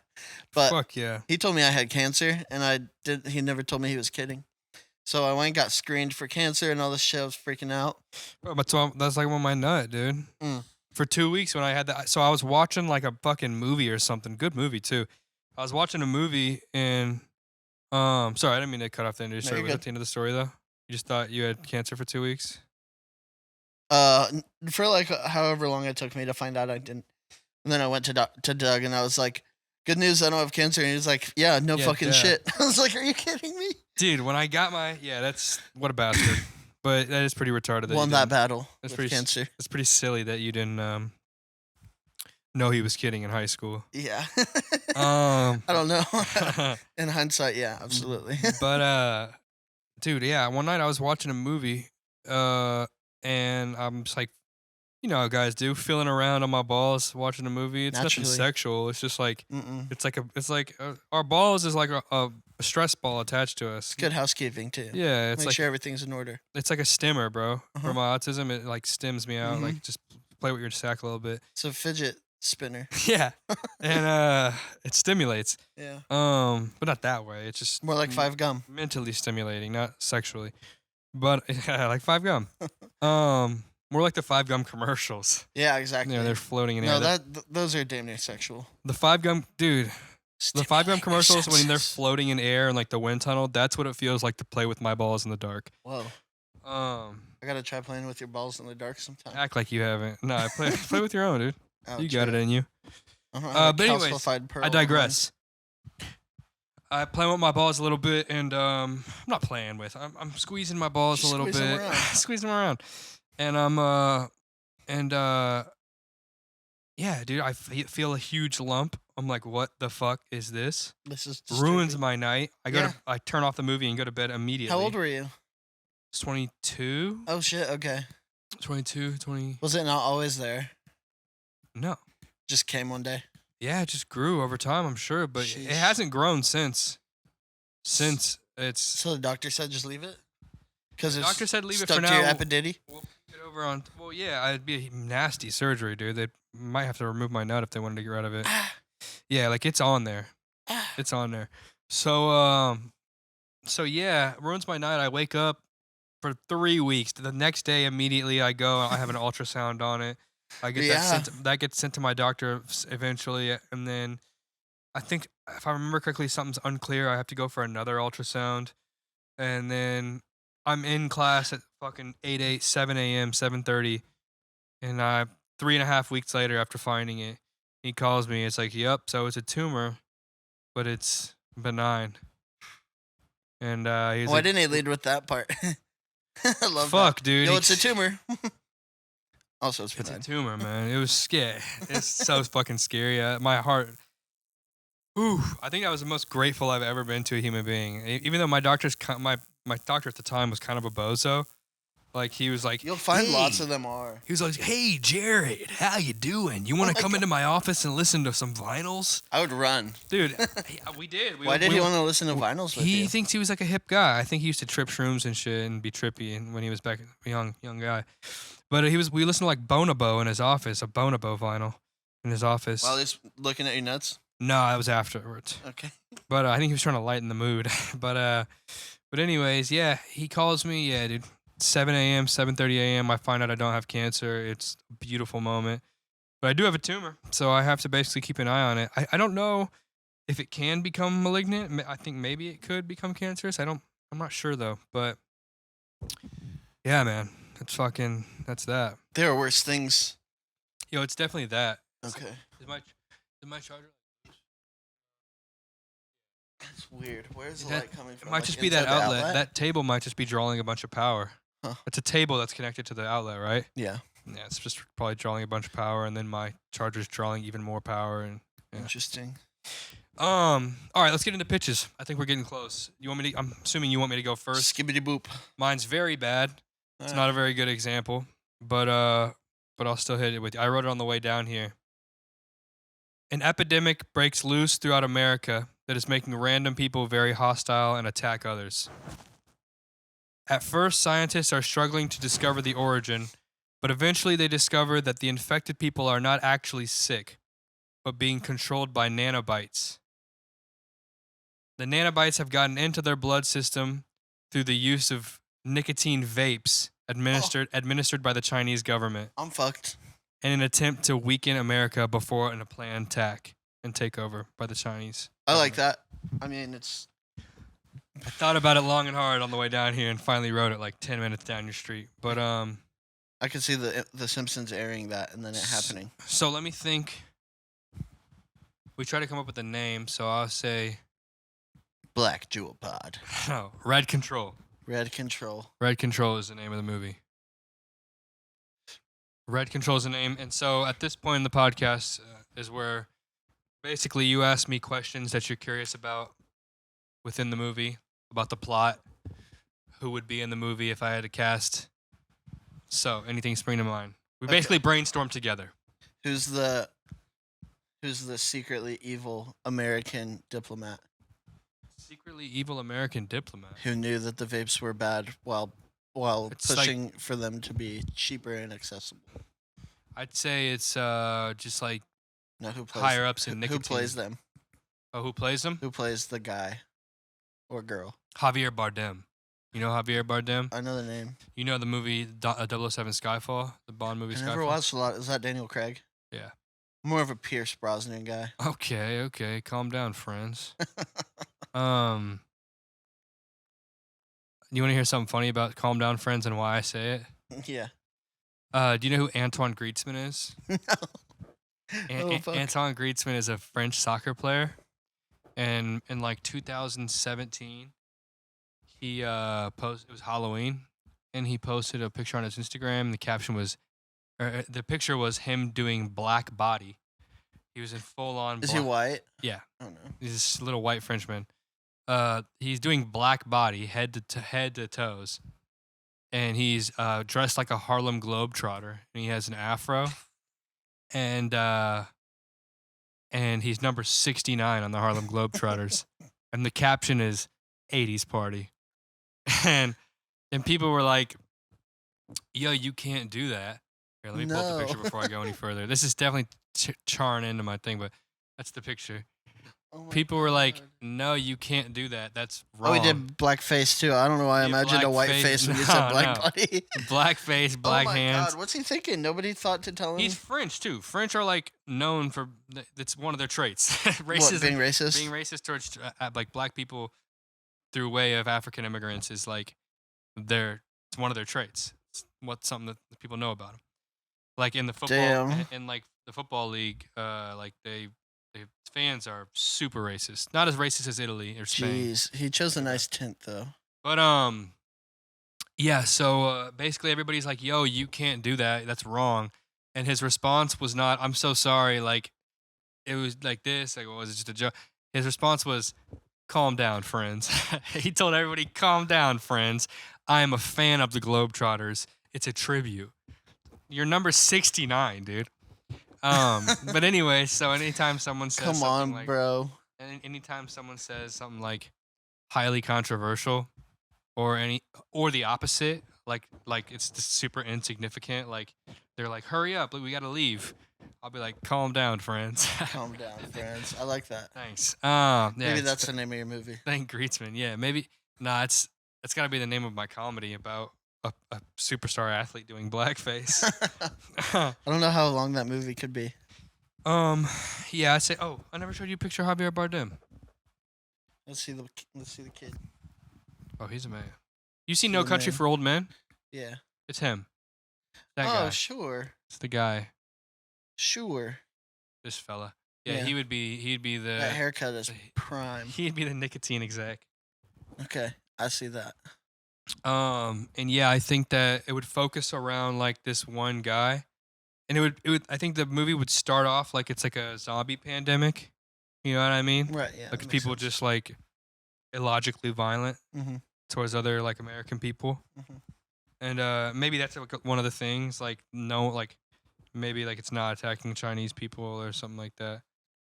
But Fuck yeah. he told me I had cancer, and he never told me he was kidding. So I went and got screened for cancer and all this shit. I was freaking out. Bro, that's like one my nut, dude. Mm. For 2 weeks when I had that, so I was watching like a fucking movie or something. Good movie too. I was watching a movie and sorry, I didn't mean to cut off the end of your story. you're Was that good. the end of the story though? You just thought you had cancer for 2 weeks? For like however long it took me to find out I didn't. And then I went to Doug and I was like, good news, I don't have cancer. And he was like, yeah, no fucking duh. shit. I was like, are you kidding me? Dude, when I got that's what a bastard. But that is pretty retarded. Won that battle That's with pretty cancer. It's pretty silly that you didn't know he was kidding in high school. Yeah. Um, I don't know. In hindsight, yeah, absolutely. but dude, yeah, one night I was watching a movie, and I'm just like, you know how guys do, feeling around on my balls watching a movie. It's nothing Naturally. sexual. It's just like Mm-mm. it's like our balls is like a stress ball attached to us. It's good housekeeping too. Yeah, it's Make like sure everything's in order. it's like a stimmer, bro. Uh-huh. For my autism, it like stims me out. Mhm. Like just play with your sack a little bit. It's a fidget spinner. Yeah, and it stimulates. Yeah. But not that way. It's just More like 5 gum. mentally stimulating, not sexually. But yeah, like 5 gum. More like the 5 gum commercials. Yeah, exactly. You know, they're floating in no, air. those are damn near sexual. The 5 gum, dude. The 5 gum Stimulate your commercials when they're senses. floating in air and like the wind tunnel. That's what it feels like to play with my balls in the dark. Whoa. Um, I gotta try playing with your balls in the dark sometime. act like you haven't. No, play with your own, dude. Oh, You got it true. in you. But anyways, calcified pearl I of mine. digress. I play with my balls a little bit, and I'm not playing with. I'm squeezing my balls Just a little squeeze 'em bit, around. squeezing them around, and yeah, dude, I feel a huge lump. I'm like, what the fuck is this? This is Ruins disturbing. my night. I turn off the movie and go to bed immediately. How old were you? 22, Oh shit. Okay. 22, 20. Was it not always there? No. Just came one day. Yeah, it just grew over time, I'm sure, but Sheesh. it hasn't grown since it's. So the doctor said just leave it. Because The doctor said leave it stuck for to your now. epididdy. We'll get over on. Well, yeah, it'd be a nasty surgery, dude. They might have to remove my nut if they wanted to get rid of it. Yeah, like it's on there. It's on there. So yeah, ruins my night. I wake up for 3 weeks. The next day, immediately I go. I have an ultrasound on it. I get that gets sent to my doctor eventually, and then I think if I remember correctly, something's unclear. I have to go for another ultrasound, and then I'm in class at fucking 7 a.m., 7:30, and 3.5 weeks later, after finding it, he calls me. It's like, yep, so it's a tumor, but it's benign. And he's Why like, didn't he lead with that part? I love fuck, that. dude. Yo, it's a tumor. Also, it's It's a benign. tumor, man. It was scary. It's so fucking scary. My heart. Ooh, I think that was the most grateful I've ever been to a human being. Even though my doctor at the time was kind of a bozo. Like he was like, You'll find lots "Hey." of them are. He was like, "Hey, Jared, how you doing? You want to my come into my office and listen to some vinyls, I would run. dude?" We did. Why did he want to listen to vinyls with He you? thinks he was like a hip guy. I think he used to trip shrooms and shit and be trippy and when he was back a young guy. But we listened to like Bonobo in his office, a Bonobo vinyl in his office. While he's looking at your nuts? No, that was afterwards. Okay. But I think he was trying to lighten the mood. but anyways, yeah, he calls me. Yeah, dude. 7 a.m., 7:30 a.m. I find out I don't have cancer. It's a beautiful moment. But I do have a tumor, so I have to basically keep an eye on it. I don't know if it can become malignant. I think maybe it could become cancerous. I'm not sure though. But yeah, man, that's that. There are worse things. Yo, it's definitely that. Okay. Is my charger? That's weird. Where's the That- light coming It from? might Like just be that inside the outlet. That table might just be drawing a bunch of power. Huh. It's a table that's connected to the outlet, right? Yeah. Yeah, it's just probably drawing a bunch of power, and then my charger's drawing even more power. And yeah. Interesting. all right, let's get into pitches. I think we're getting close. You want me to? I'm assuming you want me to go first. Skibbity boop. Mine's very bad. It's not a very good example, but I'll still hit it with you. I wrote it on the way down here. An epidemic breaks loose throughout America that is making random people very hostile and attack others. At first, scientists are struggling to discover the origin, but eventually they discover that the infected people are not actually sick, but being controlled by nanobites. The nanobites have gotten into their blood system through the use of nicotine vapes administered by the Chinese government I'm fucked. in an attempt to weaken America before a planned attack and takeover by the Chinese. I like that. I mean, it's I thought about it long and hard on the way down here and finally wrote it like 10 minutes down your street. But I could see the Simpsons airing that and then it happening. so let me think. We try to come up with a name, so I'll say Black Jewel Pod. Red Control. Red Control. Red Control is the name of the movie. Red Control is the name. And so at this point in the podcast is where basically you ask me questions that you're curious about within the movie, about the plot, who would be in the movie if I had to cast. So anything spring to mind? We Okay. basically brainstormed together. Who's the secretly evil American diplomat Secretly evil American diplomat. who knew that the vapes were bad while It's like- pushing for them to be cheaper and accessible? I'd say it's just like No, who plays higher ups in who nicotine. plays them? Oh, who plays them? Who plays the guy or girl? Javier Bardem. You know Javier Bardem? I know the name. You know the movie 007 Skyfall, the Bond movie I Skyfall. never watched a lot. Is that Daniel Craig? Yeah. I'm more of a Pierce Brosnan guy. Okay, calm down, friends. You want to hear something funny about calm down, friends, and why I say it? Yeah. Do you know who Antoine Griezmann is? No. Oh, fuck. Antoine Griezmann is a French soccer player, and in like 2017, he posted. It was Halloween, and he posted a picture on his Instagram. The caption was, the picture was him doing black body. He was in full on. Is he white? Yeah. Oh no. He's this little white Frenchman. He's doing black body, head to toes, and he's dressed like a Harlem Globetrotter, and he has an afro, and he's number 69 on the Harlem Globetrotters, and the caption is "80s party," and people were like, "Yo, you can't do that." Here, let me pull up the picture No. before I go any further. This is definitely charring into my thing, but that's the picture. Oh my People were like, God. "No, you can't do that. That's wrong." Oh, he did blackface too. I don't know why I Yeah, imagined a white blackface. face when you No, said black no. body. Black face, black oh my hands. God, what's he thinking? Nobody thought to tell him. He's French too. French are like known for it's one of their traits. What, Racism, being racist? being racist towards like black people through way of African immigrants is like it's one of their traits. It's something that people know about them. Like in the football, Damn. in like the football league, like the fans are super racist. Not as racist as Italy or Spain. Jeez, he chose a nice tint though. But yeah. So basically, everybody's like, "Yo, you can't do that. That's wrong." And his response was not, "I'm so sorry." Like it was like this. Like, was it just a joke? His response was, "Calm down, friends." He told everybody, "Calm down, friends. I am a fan of the Globetrotters. It's a tribute. You're number 69, dude." But anyway, so anytime someone says Come something on, like, bro. anytime someone says something like highly controversial or the opposite, like it's just super insignificant, like they're like, "Hurry up, we got to leave." I'll be like, "Calm down, friends." Calm down, friends. I like that. Thanks. Yeah, Maybe that's the name of your movie. thank Griezmann. Yeah, maybe. Nah, it's got to be the name of my comedy about a superstar athlete doing blackface. I don't know how long that movie could be. Yeah, I say. Oh, I never showed you a picture of Javier Bardem. Let's see the kid. Oh, he's a man. You see He's No a Country man. for Old Men? Yeah. It's him. That Oh, guy. sure. It's the guy. Sure. This fella. Yeah, Yeah. he'd be the That haircut is prime. he'd be the nicotine exec. Okay, I see that. And yeah, I think that it would focus around like this one guy, and it would. I think the movie would start off like it's like a zombie pandemic. You know what I mean? Right, yeah. Like people just like illogically violent Mm-hmm. towards other like American people, Mhm. and maybe that's like one of the things. Like no, like maybe like it's not attacking Chinese people or something like that.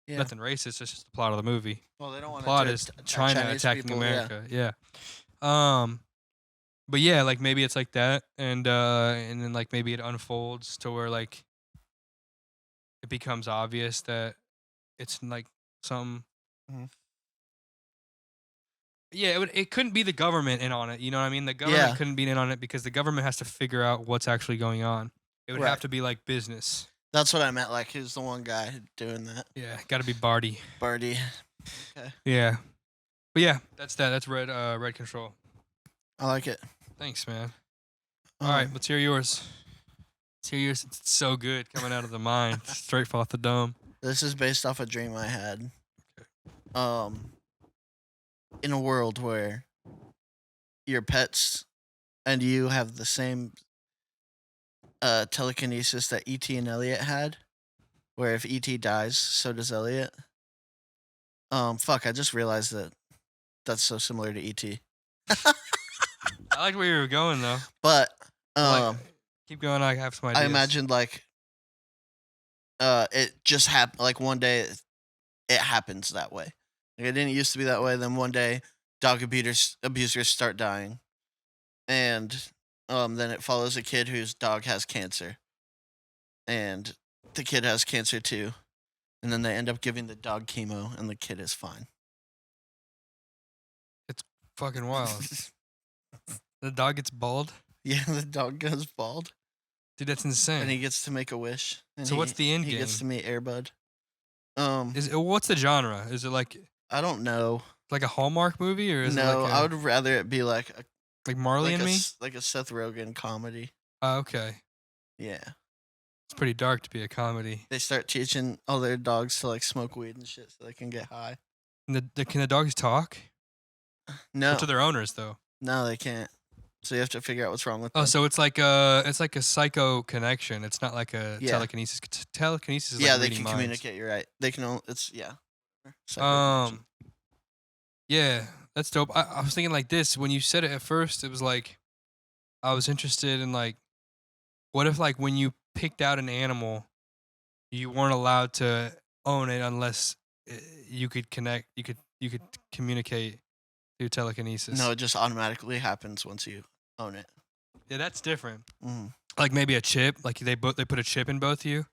Yeah. Nothing racist. It's just the plot of the movie. Well, they don't want Plot to is China Chinese attacking people, America. Yeah. But yeah, like maybe it's like that, and then like maybe it unfolds to where like it becomes obvious that it's like some. Mhm. Yeah, it couldn't be the government in on it. You know what I mean? The government Yeah. couldn't be in on it because the government has to figure out what's actually going on. It would have Right. to be like business. That's what I meant. Like, who's the one guy doing that? Yeah, got to be Barty. Barty. Okay. Yeah, but yeah, that's that. That's red control. I like it. Thanks, man. All right, Um, let's hear yours. Let's hear yours. It's so good coming out of the mind, straight off the dome. This is based off a dream I had. In a world where your pets and you have the same telekinesis that E.T. and Elliot had, where if E.T. dies, so does Elliot. Fuck, I just realized that that's so similar to E.T. I like where you were going though. But Like, Keep going. I have some ideas. I imagined like it just happened. Like one day it happens that way. Like it didn't used to be that way. Then one day dog abusers start dying, and then it follows a kid whose dog has cancer, and the kid has cancer too, and then they end up giving the dog chemo, and the kid is fine. It's fucking wild. The dog gets bald. Yeah, the dog goes bald, Dude, that's insane. and he gets to make a wish. And So what's the end He gets to game? meet Airbud. What's the genre? Is it like I don't know. a Hallmark movie, or is it No, like I would rather it be like Marley and Me? like a Seth Rogen comedy. Okay, Yeah, it's pretty dark to be a comedy. they start teaching all their dogs to like smoke weed and shit so they can get high. And can the dogs talk? No, Or to their owners though. no, they can't. So you have to figure out what's wrong with them. Oh, so it's like a psycho connection. It's not like a Yeah. telekinesis. Telekinesis is Yeah, like they reading can minds. communicate. You're right. They can. It's psycho Yeah, that's dope. I was thinking like this when you said it at first. It was like I was interested in like, what if like when you picked out an animal, you weren't allowed to own it unless you could connect. You could communicate through telekinesis. No, it just automatically happens once you own it. Yeah, that's different. Mhm. Like maybe a chip. Like they put a chip in both of you.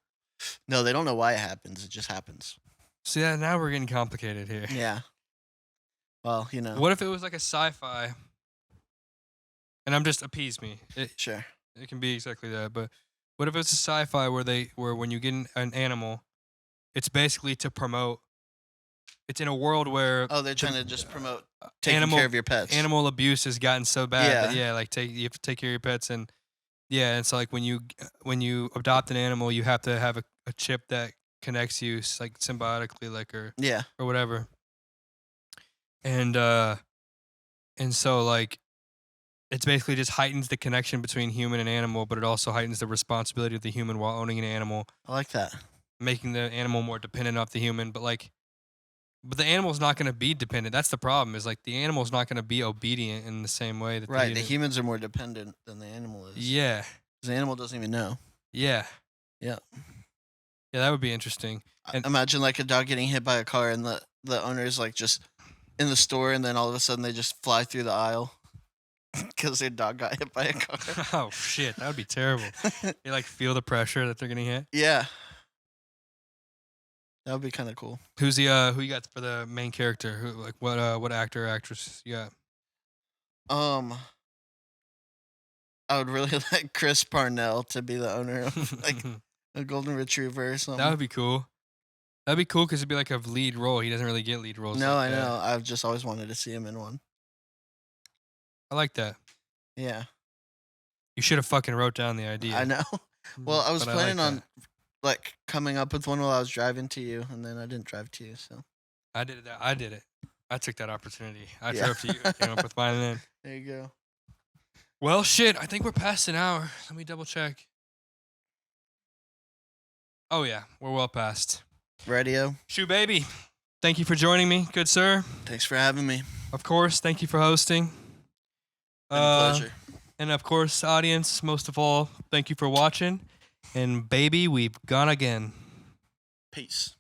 No, they don't know why it happens. It just happens. So yeah, now we're getting complicated here. Yeah. Well, you know. What if it was like a sci-fi? And I'm just appease me. Sure. It can be exactly that. But what if it's a sci-fi where when you get an animal, it's basically to promote. It's in a world where Oh, they're trying to just promote taking care of your pets. animal abuse has gotten so bad that Yeah. like you have to take care of your pets, and yeah, it's like when you adopt an animal, you have to have a chip that connects you like symbiotically, like or Yeah. whatever. And so like it's basically just heightens the connection between human and animal, but it also heightens the responsibility of the human while owning an animal, I like that. making the animal more dependent off the human. But the animal's not going to be dependent. That's the problem. Is like the animal's not going to be obedient in the same way that Right. the The humans are more dependent than the animal is. Yeah. 'Cause the animal doesn't even know. Yeah. Yeah. Yeah, that would be interesting. And Imagine like a dog getting hit by a car and the owner is like just in the store and then all of a sudden they just fly through the aisle because their dog got hit by a car. oh shit, that would be terrible. You like feel the pressure that they're getting hit. Yeah. That would be kind of cool. Who's the who you got for the main character? Who like what actor or actress you got? I would really like Chris Parnell to be the owner of like a golden retriever or something. That would be cool. That'd be cool because it'd be like a lead role. He doesn't really get lead roles. No, like I that. know. I've just always wanted to see him in one. I like that. Yeah. You should have fucking wrote down the idea. I know. Well, I was But planning like on like coming up with one while I was driving to you, and then I didn't drive to you. So I did it. I did it. I took that opportunity. I Yeah. drove to you. Came up with mine then. there you go. Well, shit. I think we're past an hour. Let me double check. Oh yeah, we're well past. Radio. Shew baby, thank you for joining me, good sir. Thanks for having me. Of course, thank you for hosting. Been a pleasure. And of course, audience, most of all, thank you for watching. And baby, we've gone again. Peace.